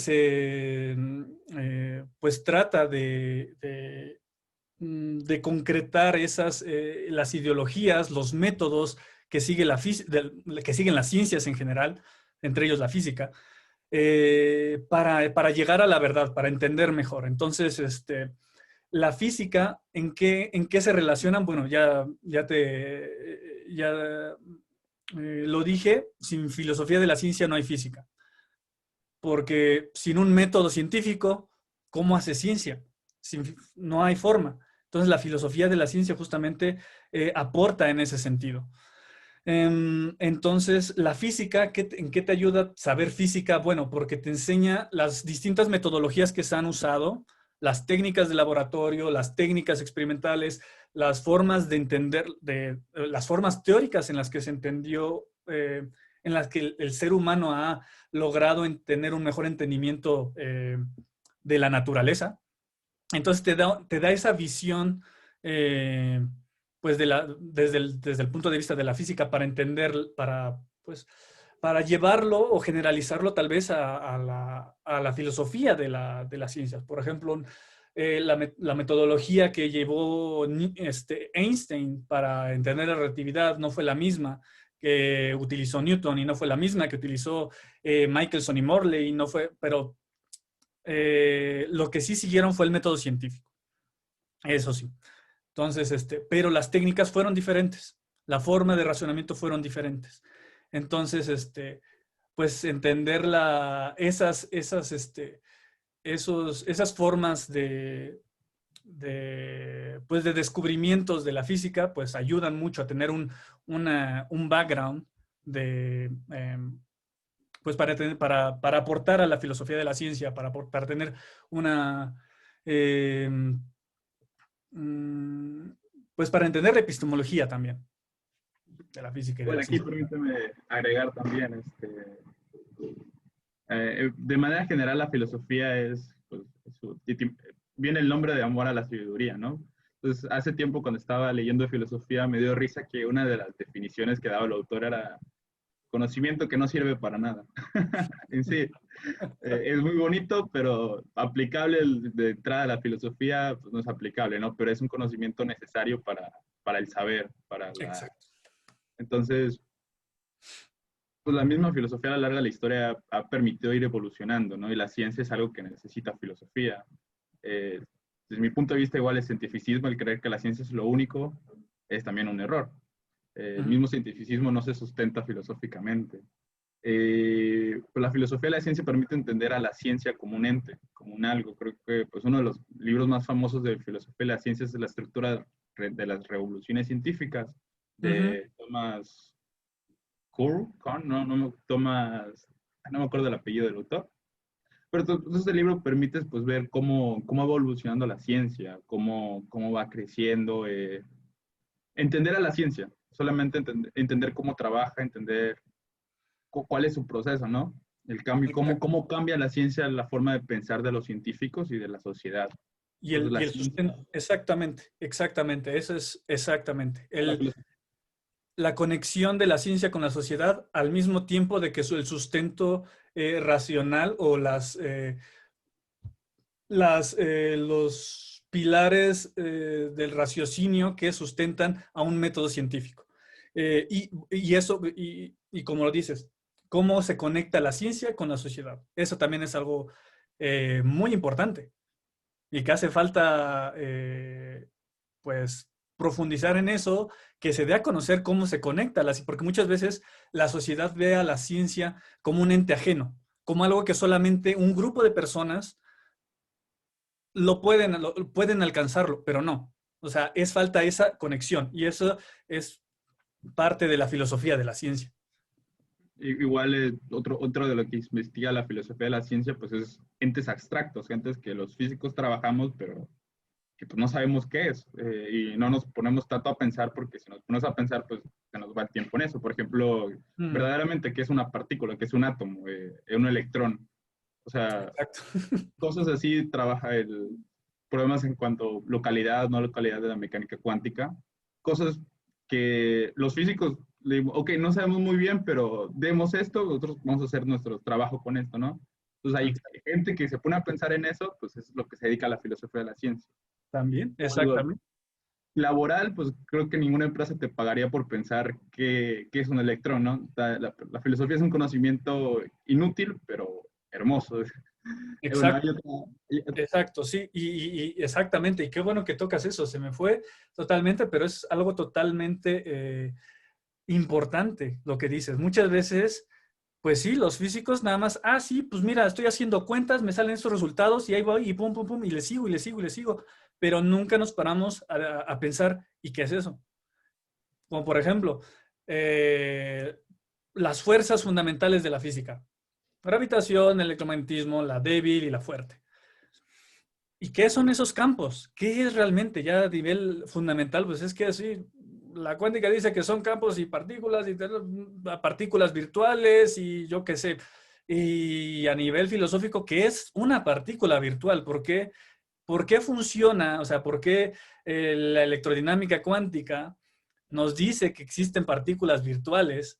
pues trata de concretar las ideologías, los métodos que, que siguen las ciencias en general, entre ellos la física, para llegar a la verdad, para entender mejor. Entonces, la física, ¿en qué se relacionan? Bueno, ya lo dije, sin filosofía de la ciencia no hay física, porque sin un método científico, ¿cómo hace ciencia? No hay forma. Entonces, la filosofía de la ciencia justamente aporta en ese sentido. Entonces, la física, ¿en qué te ayuda saber física? Bueno, porque te enseña las distintas metodologías que se han usado, las técnicas de laboratorio, las técnicas experimentales, las formas de entender, las formas teóricas en las que se entendió, en las que el ser humano ha logrado tener un mejor entendimiento de la naturaleza. Entonces te da esa visión, pues desde el punto de vista de la física para entender, pues, para llevarlo o generalizarlo tal vez a la filosofía de las ciencias. Por ejemplo, la metodología que llevó Einstein para entender la relatividad no fue la misma que utilizó Newton y no fue la misma que utilizó Michelson y Morley, no fue, pero lo que sí siguieron fue el método científico, eso sí. Entonces, pero las técnicas fueron diferentes, la forma de razonamiento fueron diferentes. Entonces, pues entender esas formas pues de descubrimientos de la física, pues ayudan mucho a tener un background pues para aportar a la filosofía de la ciencia, para tener una, eh, pues para entender la epistemología también de la física y de Bueno, la aquí ciencia. permíteme agregar también, de manera general la filosofía es, pues, viene el nombre de amor a la sabiduría, ¿no? Entonces, hace tiempo cuando estaba leyendo filosofía me dio risa que una de las definiciones que daba el autor era conocimiento que no sirve para nada. En sí, es muy bonito, pero aplicable de entrada a la filosofía, pues no es aplicable, ¿no? Pero es un conocimiento necesario para el saber, para la... Exacto. Entonces, pues la misma filosofía a la larga de la historia ha permitido ir evolucionando, ¿no? Y la ciencia es algo que necesita filosofía. Desde mi punto de vista, igual el cientificismo, el creer que la ciencia es lo único, es también un error. El mismo cientificismo no se sustenta filosóficamente. Pues la filosofía de la ciencia permite entender a la ciencia como un ente, como un algo. Creo que pues, uno de los libros más famosos de filosofía de la ciencia es La estructura de las revoluciones científicas, Ujú. de Thomas Kuhn, no me acuerdo el apellido del autor. Pero entonces el libro permite pues, ver cómo va evolucionando la ciencia, cómo va creciendo, entender a la ciencia, solamente entender cómo trabaja, entender cuál es su proceso, ¿no? El cambio, Exacto. cómo cambia la ciencia la forma de pensar de los científicos y de la sociedad. Entonces, la Y el ciencia, sustento, exactamente, exactamente, eso es exactamente. la filosofía, La conexión de la ciencia con la sociedad al mismo tiempo de que el sustento racional o los pilares del raciocinio que sustentan a un método científico. Y como lo dices, cómo se conecta la ciencia con la sociedad. Eso también es algo muy importante y que hace falta, pues, profundizar en eso, que se dé a conocer cómo se conecta, porque muchas veces la sociedad ve a la ciencia como un ente ajeno, como algo que solamente un grupo de personas pueden alcanzarlo, pero no. O sea, es falta esa conexión y eso es parte de la filosofía de la ciencia. igual otro de lo que investiga la filosofía de la ciencia, pues es entes abstractos, entes que los físicos trabajamos, pero que pues no sabemos qué es y no nos ponemos tanto a pensar porque si nos ponemos a pensar, pues se nos va el tiempo en eso. Por ejemplo, Mm, verdaderamente, ¿qué es una partícula? ¿Qué es un átomo? Un electrón. O sea, Exacto. cosas así trabaja el problemas en cuanto a localidad, no localidad de la mecánica cuántica. Cosas que los físicos le digo, ok, no sabemos muy bien, pero demos esto, nosotros vamos a hacer nuestro trabajo con esto, ¿no? Entonces hay gente que se pone a pensar en eso, pues es lo que se dedica a la filosofía de la ciencia. También, O algo exactamente. laboral, pues creo que ninguna empresa te pagaría por pensar qué es un electrón, ¿no? La filosofía es un conocimiento inútil, pero hermoso. Bueno, hay Exacto. Exacto, sí, y exactamente, y qué bueno que tocas eso, se me fue totalmente, pero es algo totalmente importante lo que dices. Muchas veces, pues sí, los físicos nada más, sí, pues mira, estoy haciendo cuentas, me salen estos resultados y ahí voy y pum, pum, pum, y le sigo y le sigo y le sigo, pero nunca nos paramos a pensar, ¿y qué es eso? Como por ejemplo, eh, las fuerzas fundamentales de la física. Gravitación, electromagnetismo, la débil y la fuerte. ¿Y qué son esos campos? ¿Qué es realmente ya a nivel fundamental? Pues es que así, la cuántica dice que son campos y partículas virtuales y yo qué sé. Y a nivel filosófico, ¿qué es una partícula virtual? ¿Por qué funciona? O sea, ¿por qué la electrodinámica cuántica nos dice que existen partículas virtuales?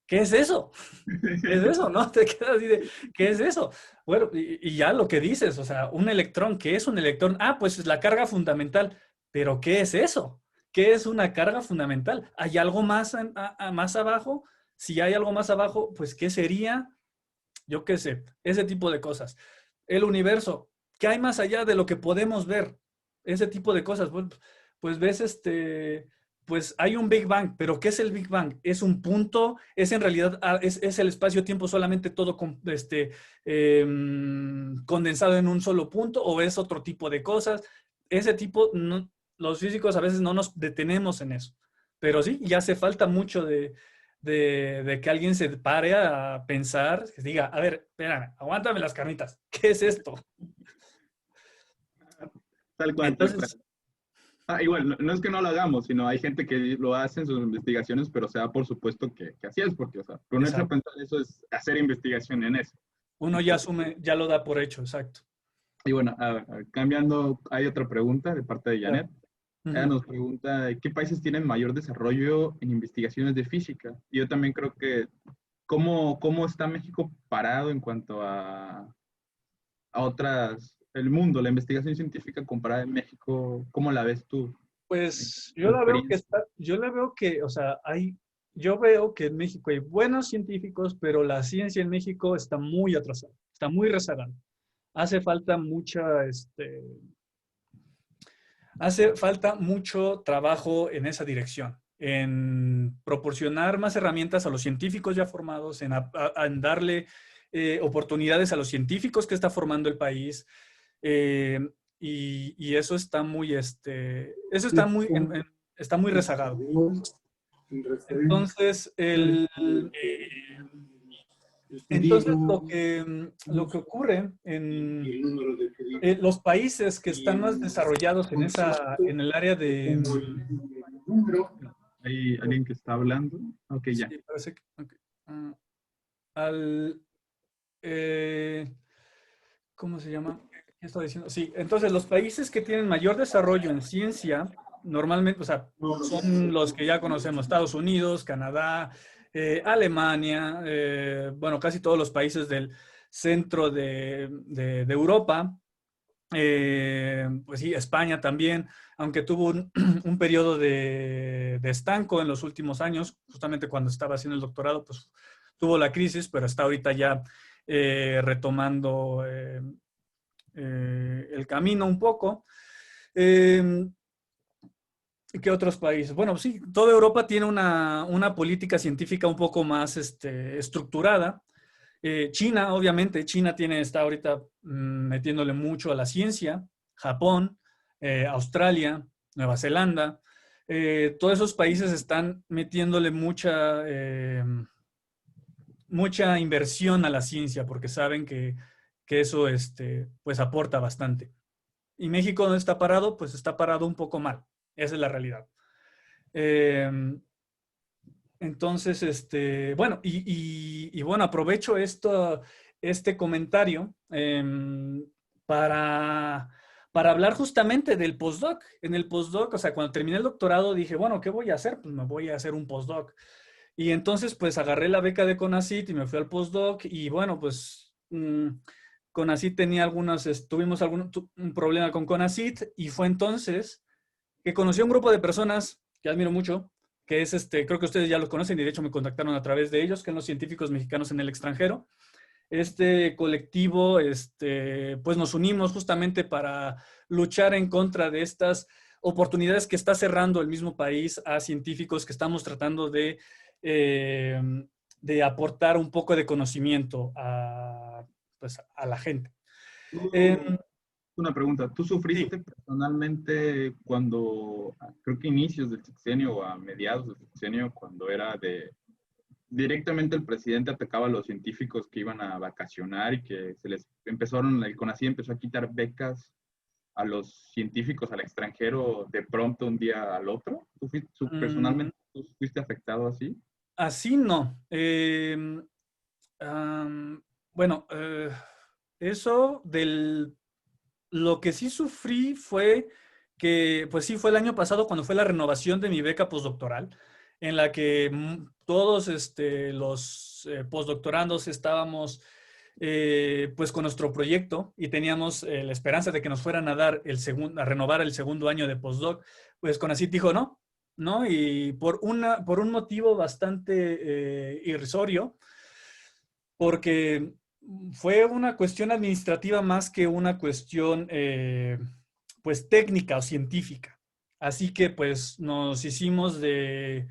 ¿Qué es eso? ¿Qué es eso? ¿No? Te quedas así de, ¿qué es eso? Bueno, y ya lo que dices, o sea, un electrón, ¿qué es un electrón? Pues es la carga fundamental, pero ¿qué es eso? ¿Qué es una carga fundamental? ¿Hay algo más, más abajo? Si hay algo más abajo, pues ¿qué sería? Yo qué sé, ese tipo de cosas. El universo, ¿qué hay más allá de lo que podemos ver? Ese tipo de cosas. Pues ves pues hay un Big Bang, pero ¿qué es el Big Bang? ¿Es un punto? ¿Es en realidad, es el espacio-tiempo solamente todo condensado en un solo punto? ¿O es otro tipo de cosas? Ese tipo, los físicos a veces no nos detenemos en eso. Pero sí, ya hace falta mucho de que alguien se pare a pensar, que diga, a ver, espérame, aguántame las carnitas, ¿qué es esto? tal cual, tal cual. Entonces, Igual, no es que no lo hagamos, sino hay gente que lo hace en sus investigaciones, pero se da por supuesto que así es, porque, o sea, ponerse a exacto, pensar eso es hacer investigación en eso. uno ya asume, ya lo da por hecho, exacto. Y bueno, cambiando, hay otra pregunta de parte de Claro. Janet. Ella Ujú. nos pregunta, ¿qué países tienen mayor desarrollo en investigaciones de física? Y yo también creo que, ¿cómo está México parado en cuanto a otras, el mundo, la investigación científica comparada en México? ¿Cómo la ves tú en Pues tu yo la veo que experiencia? está, yo la veo que, o sea, yo veo que en México hay buenos científicos, pero la ciencia en México está muy atrasada, está muy rezagada. Hace falta hace falta mucho trabajo en esa dirección, en proporcionar más herramientas a los científicos ya formados, en darle oportunidades a los científicos que está formando el país. eh, y eso está muy, eso está muy rezagado. Entonces, lo que ocurre en los países que están más desarrollados en el área de, ¿Hay alguien que está hablando? Ok, ya. sí, parece que, ok. Ah, al, eh, ¿cómo se llama? ¿Qué estaba diciendo? Sí, entonces los países que tienen mayor desarrollo en ciencia, normalmente, o sea, son los que ya conocemos, Estados Unidos, Canadá, Alemania, bueno, casi todos los países del centro de Europa. Pues sí, España también, aunque tuvo un periodo de estanco en los últimos años, justamente cuando estaba haciendo el doctorado, pues tuvo la crisis, pero está ahorita ya retomando el camino un poco. Eh, ¿Qué otros países? Bueno, sí, toda Europa tiene una política científica un poco más estructurada. China, obviamente, está ahorita metiéndole mucho a la ciencia. Japón, Australia, Nueva Zelanda, todos esos países están metiéndole mucha inversión a la ciencia porque saben que eso pues aporta bastante. Y México no está parado, pues está parado un poco mal. Esa es la realidad. Eh, entonces, bueno, y bueno, aprovecho este comentario para, para hablar justamente del postdoc. En el postdoc, o sea, cuando terminé el doctorado dije, bueno, ¿qué voy a hacer? Pues me voy a hacer un postdoc. Y entonces, pues agarré la beca de CONACYT y me fui al postdoc y bueno, pues CONACYT tenía tuvimos un problema con CONACYT y fue entonces que conocí a un grupo de personas que admiro mucho, que es creo que ustedes ya los conocen y de hecho me contactaron a través de ellos, que son los científicos mexicanos en el extranjero. Este colectivo, pues nos unimos justamente para luchar en contra de estas oportunidades que está cerrando el mismo país a científicos que estamos tratando de aportar un poco de conocimiento pues, a la gente. Una pregunta, ¿tú Sí. sufriste personalmente cuando, creo que inicios del sexenio o a mediados del sexenio, cuando era directamente el presidente atacaba a los científicos que iban a vacacionar y que el CONACYT empezó a quitar becas a los científicos al extranjero de pronto un día al otro? Mm, Personalmente tú fuiste afectado así? Así no. Bueno, eso lo que sí sufrí fue que, pues sí, fue el año pasado cuando fue la renovación de mi beca postdoctoral, en la que todos los postdoctorandos estábamos pues con nuestro proyecto y teníamos la esperanza de que nos fueran a dar a renovar el segundo año de postdoc. Pues CONACYT dijo no, ¿no? Y por un motivo bastante irrisorio, porque fue una cuestión administrativa más que una cuestión pues técnica o científica. Así que pues nos hicimos de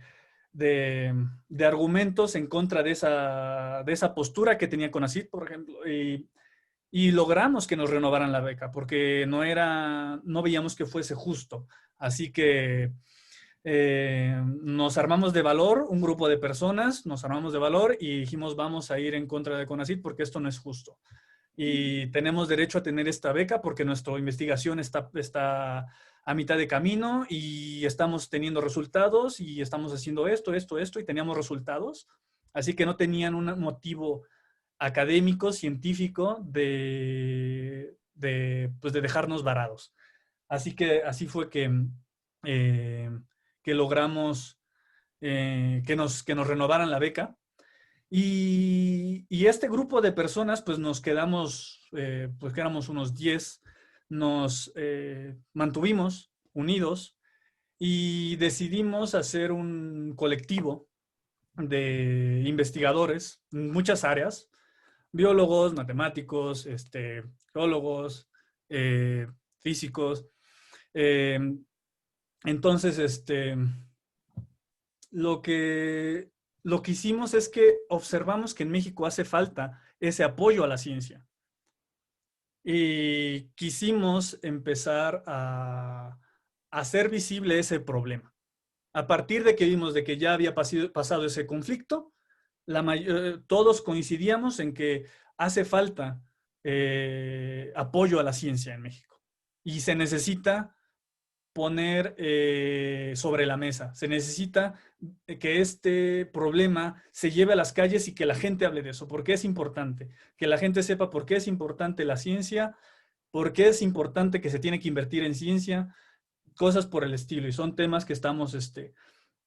argumentos en contra de esa postura que tenía CONACYT, por ejemplo, y logramos que nos renovaran la beca, porque no veíamos que fuese justo. Así que nos armamos de valor, un grupo de personas, nos armamos de valor y dijimos vamos a ir en contra de CONACYT porque esto no es justo. Y tenemos derecho a tener esta beca porque nuestra investigación está a mitad de camino y estamos teniendo resultados y estamos haciendo esto y teníamos resultados. Así que no tenían un motivo académico, científico pues de dejarnos varados. Así que así fue eh, que logramos que nos renovaran la beca. Y este grupo de personas, pues nos quedamos, pues que éramos unos 10, nos mantuvimos unidos y decidimos hacer un colectivo de investigadores en muchas áreas, biólogos, matemáticos, geólogos, físicos. Eh, entonces, lo que, lo que hicimos es que observamos que en México hace falta ese apoyo a la ciencia. Y quisimos empezar a hacer visible ese problema. A partir de que vimos de que ya había pasado ese conflicto, todos coincidíamos en que hace falta apoyo a la ciencia en México. Y se necesita poner sobre la mesa. Se necesita que este problema se lleve a las calles y que la gente hable de eso, porque es importante, que la gente sepa por qué es importante la ciencia, por qué es importante que se tiene que invertir en ciencia, cosas por el estilo. Y son temas que estamos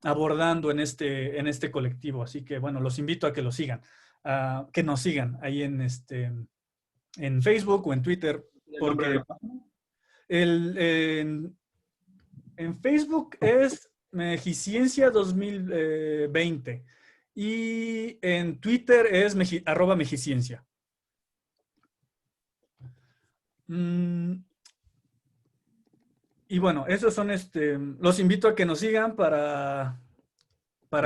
abordando en este colectivo. Así que, bueno, los invito a que lo sigan, que nos sigan ahí en Facebook o en Twitter, ¿El nombre de porque la página? en Facebook es Mejiciencia 2020 y en Twitter es @Mejiciencia. Y bueno, esos son los invito a que nos sigan para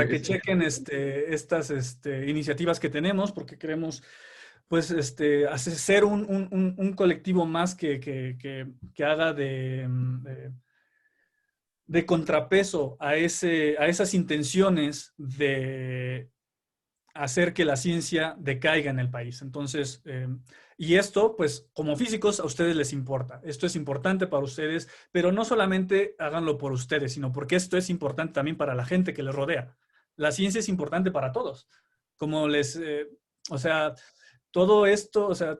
que chequen estas iniciativas que tenemos, porque queremos pues ser un colectivo más que haga de contrapeso a esas intenciones de hacer que la ciencia decaiga en el país. Entonces, y esto, pues, como físicos, a ustedes les importa. Esto es importante para ustedes, pero no solamente háganlo por ustedes, sino porque esto es importante también para la gente que les rodea. La ciencia es importante para todos. Como o sea, todo esto, o sea,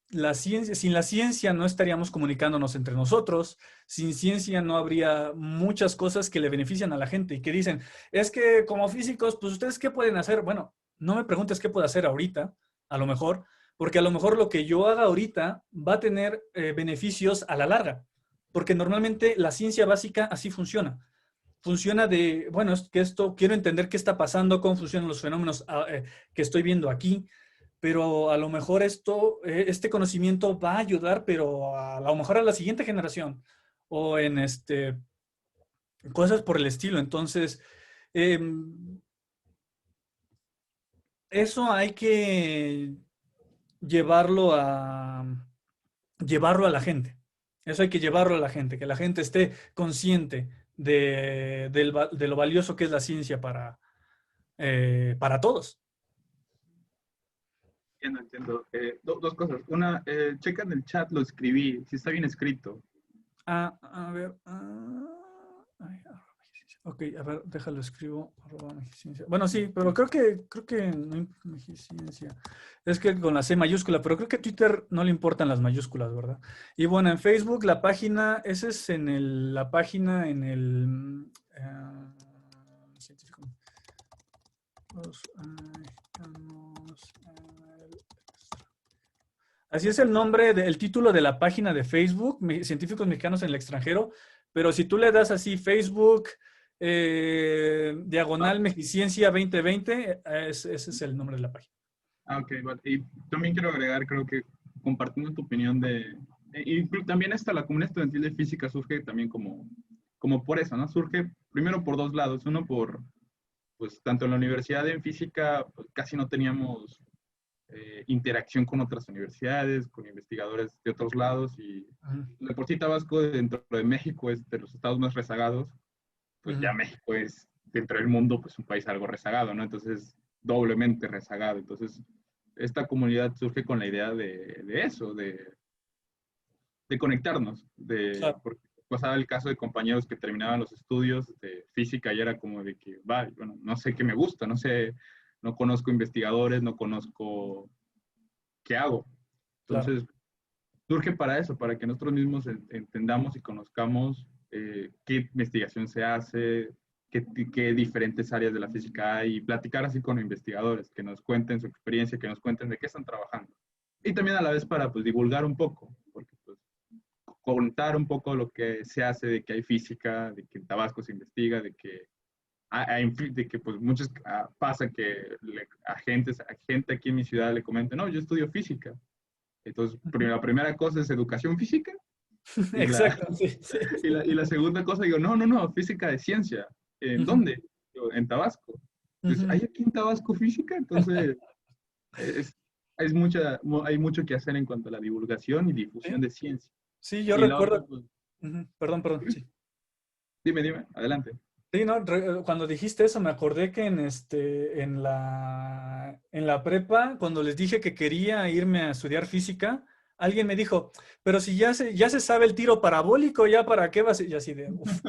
la ciencia, sin la ciencia no estaríamos comunicándonos entre nosotros, sin ciencia no habría muchas cosas que le benefician a la gente y que dicen, es que como físicos, pues ustedes qué pueden hacer. Bueno, no me preguntes qué puedo hacer ahorita, a lo mejor, porque a lo mejor lo que yo haga ahorita va a tener beneficios a la larga, porque normalmente la ciencia básica así funciona. Funciona de, bueno, es que esto, quiero entender qué está pasando, cómo funcionan los fenómenos que estoy viendo aquí, pero a lo mejor este conocimiento va a ayudar, pero a lo mejor a la siguiente generación o en cosas por el estilo. Entonces, eh, eso hay que llevarlo llevarlo a la gente. Eso hay que llevarlo a la gente, que la gente esté consciente de lo valioso que es la ciencia para todos. Entiendo, entiendo. Dos cosas. Una, checa en el chat, lo escribí, si está bien escrito. A ver. Ok, a ver, déjalo escribo. @magiciencia. Bueno, sí, pero creo que no magiciencia. Es que con la C mayúscula, pero creo que a Twitter no le importan las mayúsculas, ¿verdad? Y bueno, en Facebook la página, esa es la página en el científico. Los mexicanos. Así es el nombre, el título de la página de Facebook, Científicos Mexicanos en el Extranjero, pero si tú le das así Facebook, Ah, diagonal Megiciencia 2020, ese es el nombre de la página. ok, vale. Y también quiero agregar, creo que compartiendo tu opinión y también la comunidad estudiantil de física surge también como por eso, ¿no? Surge primero por dos lados. Uno pues tanto en la universidad en física, pues, casi no teníamos interacción con otras universidades, con investigadores de otros lados y Ujú, de por sí Tabasco dentro de México es de los estados más rezagados, pues ujú, ya México es dentro del mundo pues un país algo rezagado, ¿no? Entonces doblemente rezagado. Entonces esta comunidad surge con la idea de eso, de conectarnos, claro, porque pasaba el caso de compañeros que terminaban los estudios de física y era como de que, va, bueno, no sé qué me gusta, no sé, no conozco investigadores, no conozco qué hago. claro. Entonces, surge para eso, para que nosotros mismos entendamos y conozcamos qué investigación se hace, qué diferentes áreas de la física hay, y platicar así con investigadores, que nos cuenten su experiencia, que nos cuenten de qué están trabajando. Y también a la vez para pues, divulgar un poco, porque pues, contar un poco lo que se hace, de que hay física, de que en Tabasco se investiga, de que pues muchos pasa que a gente aquí en mi ciudad le comenta, no, yo estudio física. Entonces, Ujú. la primera cosa es educación física y Exacto, sí, sí. y la segunda cosa digo, no, no, no, física de ciencia. ¿En Ujú, dónde? Digo, en Tabasco. Entonces, ujú. ¿hay aquí en Tabasco física? Entonces, es, hay mucho que hacer en cuanto a la divulgación y difusión Sí, de ciencia. sí, yo Y la otra, recuerdo. pues, Ujú, perdón, perdón, sí. dime, adelante. Sí, no, cuando dijiste eso me acordé que en la prepa, cuando les dije que quería irme a estudiar física, alguien me dijo, pero si ya se sabe el tiro parabólico, ¿ya para qué vas? Y así de, uff,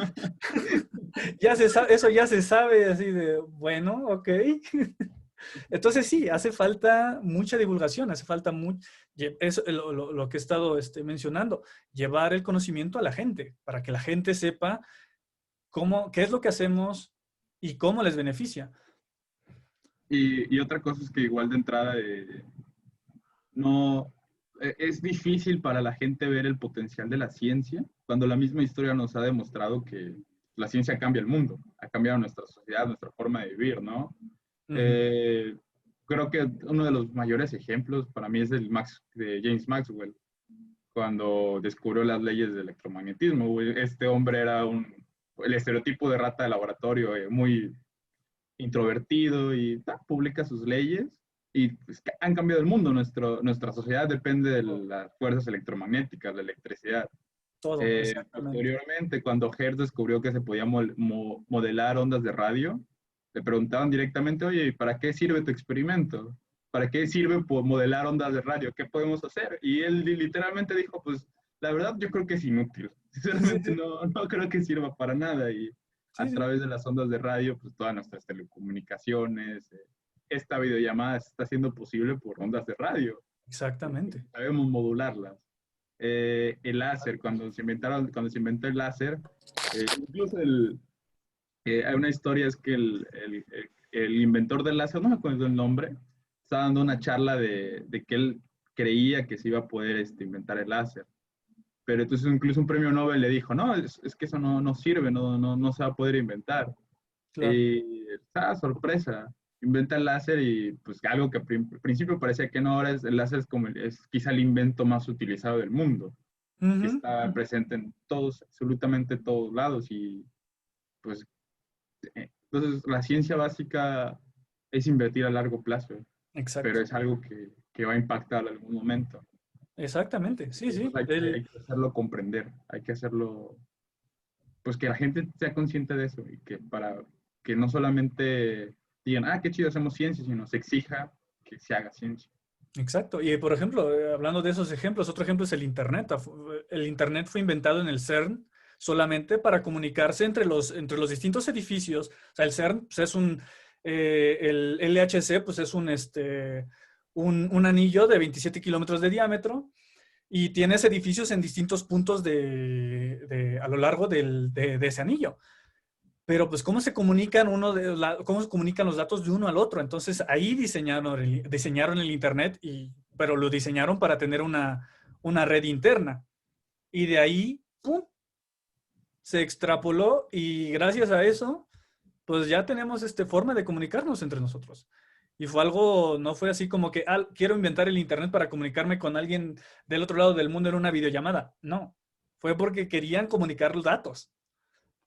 ya se sabe, eso ya se sabe, así de, bueno, ok. Entonces sí, hace falta mucha divulgación, hace falta mucho, eso es lo que he estado mencionando, llevar el conocimiento a la gente, para que la gente sepa qué es lo que hacemos y cómo les beneficia. Y otra cosa es que igual de entrada, no, es difícil para la gente ver el potencial de la ciencia cuando la misma historia nos ha demostrado que la ciencia cambia el mundo, ha cambiado nuestra sociedad, nuestra forma de vivir, ¿no? Ujú. Eh, Creo que uno de los mayores ejemplos para mí es de James Maxwell, cuando descubrió las leyes del electromagnetismo. Este hombre era el estereotipo de rata de laboratorio, muy introvertido y publica sus leyes y pues, han cambiado el mundo. Nuestra sociedad depende de Todo, las fuerzas electromagnéticas, la electricidad. todo, exactamente. Posteriormente, cuando Hertz descubrió que se podía modelar ondas de radio, le preguntaban directamente, oye, ¿y para qué sirve tu experimento? ¿Para qué sirve modelar ondas de radio? ¿Qué podemos hacer? Y él literalmente dijo, pues la verdad yo creo que es inútil. Sí, Sinceramente sí, no creo que sirva para nada. Y sí, a sí, través de las ondas de radio, pues todas nuestras telecomunicaciones, esta videollamada se está haciendo posible por ondas de radio. Exactamente. Sabemos modularlas. El láser, cuando se inventó el láser, incluso hay una historia, es que el inventor del láser, no me acuerdo el nombre, estaba dando una charla de que él creía que se iba a poder inventar el láser. Pero entonces incluso un premio Nobel le dijo, no, es que eso no sirve, no se va a poder inventar. Claro. Y sorpresa, inventa el láser y pues algo que al principio parecía que no, ahora el láser es quizá el invento más utilizado del mundo, que Ujú. está presente en todos, absolutamente todos lados. Y pues entonces la ciencia básica es invertir a largo plazo, pero Exacto. es algo que va a impactar en algún momento. Exactamente. Sí, Entonces sí. hay que hacerlo comprender, hay que hacerlo, pues que la gente sea consciente de eso y que para que no solamente digan, qué chido hacemos ciencia, sino se exija que se haga ciencia. Exacto. Y por ejemplo, hablando de esos ejemplos, otro ejemplo es el Internet. El Internet fue inventado en el CERN solamente para comunicarse entre los distintos edificios. O sea, el CERN pues, el LHC pues es un anillo de 27 kilómetros de diámetro y tienes edificios en distintos puntos a lo largo de ese anillo. Pero pues cómo se comunican cómo se comunican los datos de uno al otro. Entonces ahí diseñaron el Internet, pero lo diseñaron para tener una red interna. Y de ahí, ¡pum!, se extrapoló y gracias a eso, pues ya tenemos forma de comunicarnos entre nosotros. Y fue algo, no fue así como que quiero inventar el Internet para comunicarme con alguien del otro lado del mundo en una videollamada. No, fue porque querían comunicar los datos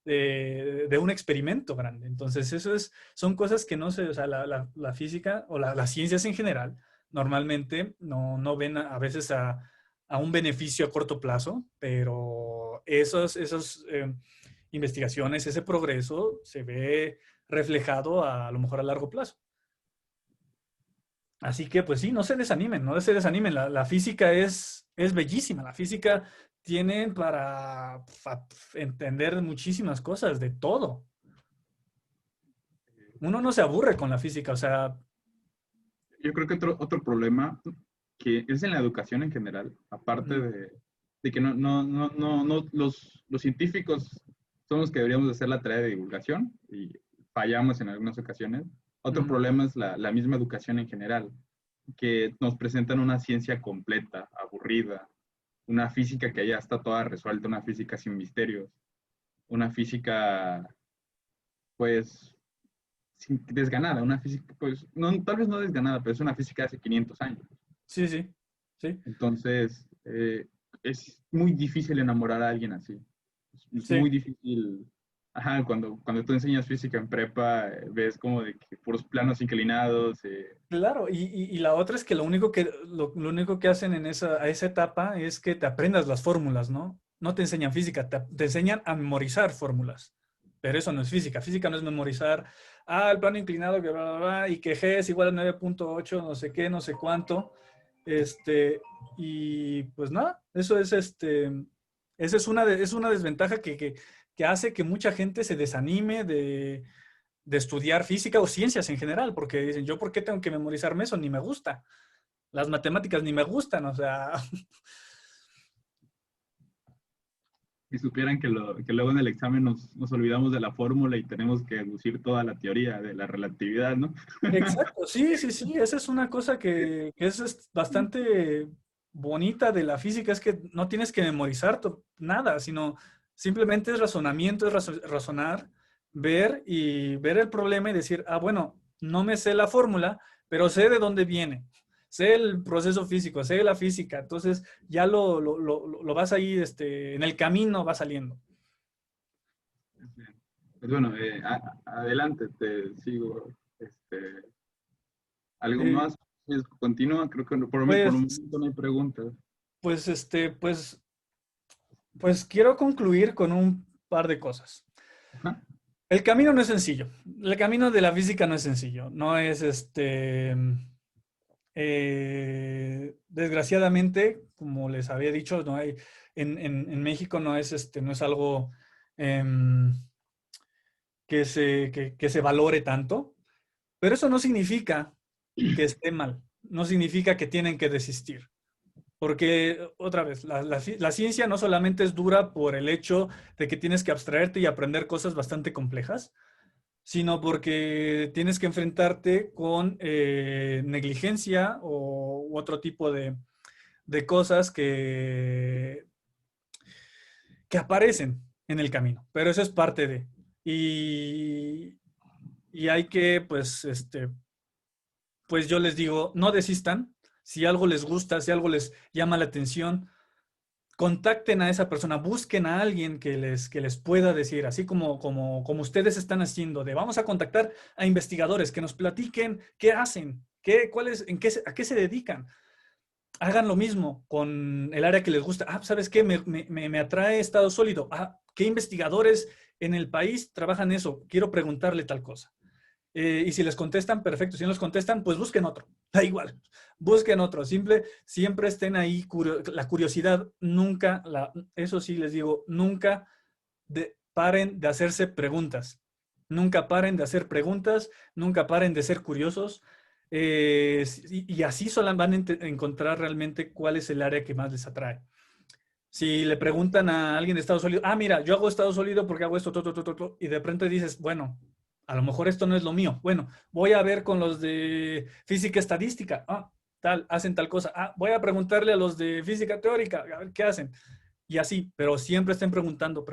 de un experimento grande. Entonces, son cosas que no sé, o sea, la física o las ciencias en general normalmente no ven a veces a un beneficio a corto plazo, pero esas investigaciones, ese progreso se ve reflejado a lo mejor a largo plazo. Así que, pues sí, no se desanimen, no se desanimen. La física es bellísima. La física tiene para entender muchísimas cosas, de todo. Uno no se aburre con la física, o sea, Yo creo que otro problema que es en la educación en general, aparte mm, de que los científicos son los que deberíamos hacer la tarea de divulgación y fallamos en algunas ocasiones. Otro mm, problema es la misma educación en general, que nos presentan una ciencia completa, aburrida, una física que ya está toda resuelta, una física sin misterios, una física, pues, desganada, una física, pues, no, tal vez no desganada, pero es una física de hace 500 años. sí, sí, sí, Entonces, es muy difícil enamorar a alguien así. Es sí. muy difícil. Ajá, cuando tú enseñas física en prepa, ves como de que puros planos inclinados. Claro, y la otra es que lo único que hacen a esa etapa es que te aprendas las fórmulas, ¿no? No te enseñan física, te enseñan a memorizar fórmulas. Pero eso no es física. Física no es memorizar, el plano inclinado que bla, bla, bla, y que G es igual a 9.8, no sé qué, no sé cuánto. Este, y pues nada, eso esa es una desventaja que hace que mucha gente se desanime de estudiar física o ciencias en general, porque dicen, ¿yo por qué tengo que memorizarme eso? Ni me gusta. Las matemáticas ni me gustan, o sea, Si supieran que luego en el examen nos olvidamos de la fórmula y tenemos que deducir toda la teoría de la relatividad, ¿no? exacto, sí, sí, sí, esa es una cosa que es bastante bonita de la física, es que no tienes que memorizar nada, sino simplemente es razonamiento, es razonar, ver y ver el problema y decir, bueno, no me sé la fórmula, pero sé de dónde viene, sé el proceso físico, sé la física, entonces ya lo vas ahí, en el camino va saliendo. Pues bueno, adelante, te sigo. ¿Algo Eh, más? Continúa, creo que por un pues, momento no hay preguntas. pues, pues quiero concluir con un par de cosas. Ajá. El camino no es sencillo. El camino de la física no es sencillo. No es desgraciadamente, como les había dicho, no hay, en México no es algo em, que se valore tanto, pero eso no significa que esté mal. no significa que tienen que desistir. Porque, otra vez, la ciencia no solamente es dura por el hecho de que tienes que abstraerte y aprender cosas bastante complejas, sino porque tienes que enfrentarte con negligencia u otro tipo de cosas que aparecen en el camino. Pero eso es parte de. Y, y hay que, pues yo les digo, no desistan. Si algo les gusta, si algo les llama la atención, contacten a esa persona, busquen a alguien que les pueda decir, así como ustedes están haciendo, de vamos a contactar a investigadores que nos platiquen qué hacen, a qué se dedican. Hagan lo mismo con el área que les gusta. Ah, ¿sabes qué? Me atrae estado sólido. Ah, ¿qué investigadores en el país trabajan eso? Quiero preguntarle tal cosa. Y si les contestan, perfecto. Si no les contestan, pues busquen otro. Da igual. Busquen otro. Siempre estén ahí. La curiosidad nunca, eso sí les digo, nunca paren de hacerse preguntas. Nunca paren de hacer preguntas. Nunca paren de ser curiosos. Y así solo van a encontrar realmente cuál es el área que más les atrae. Si le preguntan a alguien de estado sólido, ah, mira, yo hago estado sólido porque hago esto, y de pronto dices, bueno, a lo mejor esto no es lo mío. Bueno, voy a ver con los de física estadística. Ah, tal, hacen tal cosa. Ah, voy a preguntarle a los de física teórica, a ver qué hacen. Y así, pero siempre estén preguntando.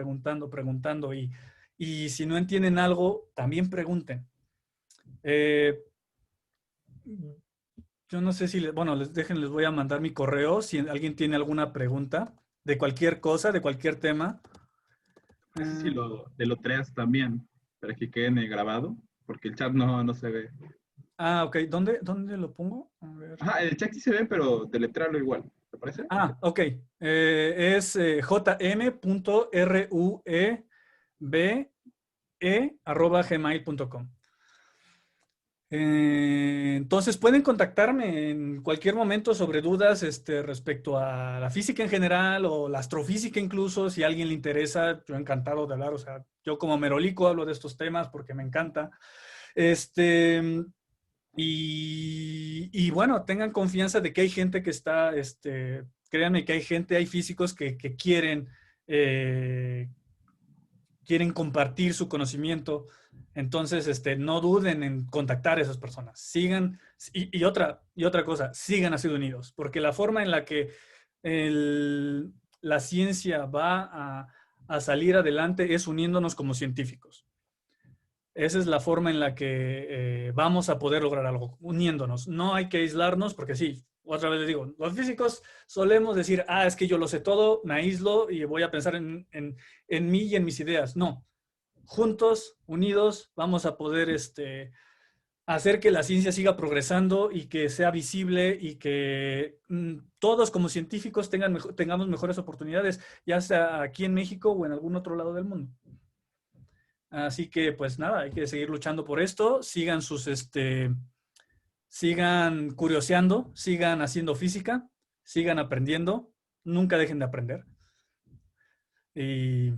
Y si no entienden algo, también pregunten. Yo no sé si, bueno, les voy a mandar mi correo si alguien tiene alguna pregunta de cualquier cosa, de cualquier tema. No sé si lo treas también, para que quede en el grabado, porque el chat no se ve. Ok. ¿Dónde lo pongo? A ver. Ajá, el chat sí se ve, pero deletréalo igual, ¿te parece? Ok. Es jm.ruebe@gmail.com. Entonces pueden contactarme en cualquier momento sobre dudas respecto a la física en general o la astrofísica incluso, si a alguien le interesa, yo encantado de hablar, o sea, yo como merolico hablo de estos temas porque me encanta. Y bueno, tengan confianza de que hay gente que está, créanme que hay físicos que eh, quieren compartir su conocimiento. Entonces, no duden en contactar a esas personas. Sigan, y otra cosa, sigan así unidos, porque la forma en la que la ciencia va a salir adelante es uniéndonos como científicos. Esa es la forma en la que vamos a poder lograr algo, uniéndonos. No hay que aislarnos, porque sí, otra vez les digo, los físicos solemos decir, es que yo lo sé todo, me aíslo y voy a pensar en mí y en mis ideas. No, juntos, unidos, vamos a poder hacer que la ciencia siga progresando y que sea visible y que todos como científicos tengamos mejores oportunidades, ya sea aquí en México o en algún otro lado del mundo. Así que, pues nada, hay que seguir luchando por esto. Sigan curioseando, sigan haciendo física, sigan aprendiendo, nunca dejen de aprender. Y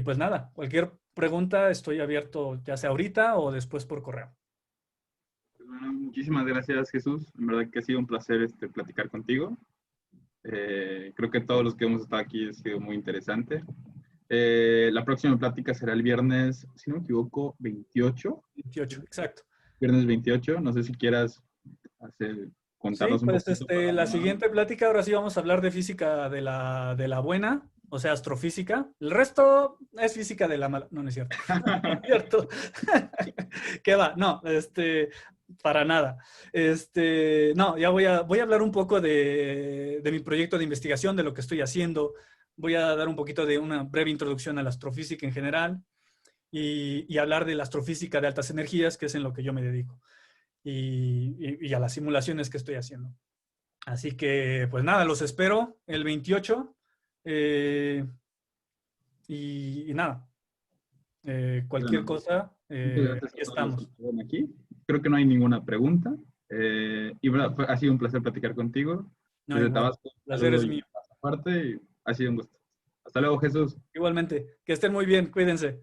pues nada, cualquier pregunta estoy abierto, ya sea ahorita o después por correo. Bueno, muchísimas gracias, Jesús. En verdad que ha sido un placer platicar contigo. Creo que todos los que hemos estado aquí ha sido muy interesante. La próxima plática será el viernes, si no me equivoco, 28. 28, exacto. Viernes 28. No sé si quieras Sí, contarnos un pues poquito. la siguiente plática, ahora sí vamos a hablar de física de la buena, o sea, astrofísica. El resto es física de la mala. No, no es cierto. No es cierto. ¿Qué va? No, para nada. No, ya voy a hablar un poco de mi proyecto de investigación, de lo que estoy haciendo. Voy a dar un poquito de una breve introducción a la astrofísica en general y hablar de la astrofísica de altas energías, que es en lo que yo me dedico, y a las simulaciones que estoy haciendo. Así que, pues nada, los espero el 28. Y nada, cualquier Bueno, cosa, muchas gracias aquí a todos los que estamos. estuvieron aquí. Creo que no hay ninguna pregunta. Y bueno, ha sido un placer platicar contigo. No, Desde igual, Tabasco, el placer saludo es y mío. aparte, y ha sido un gusto. Hasta luego, Jesús. Igualmente, que estén muy bien, cuídense.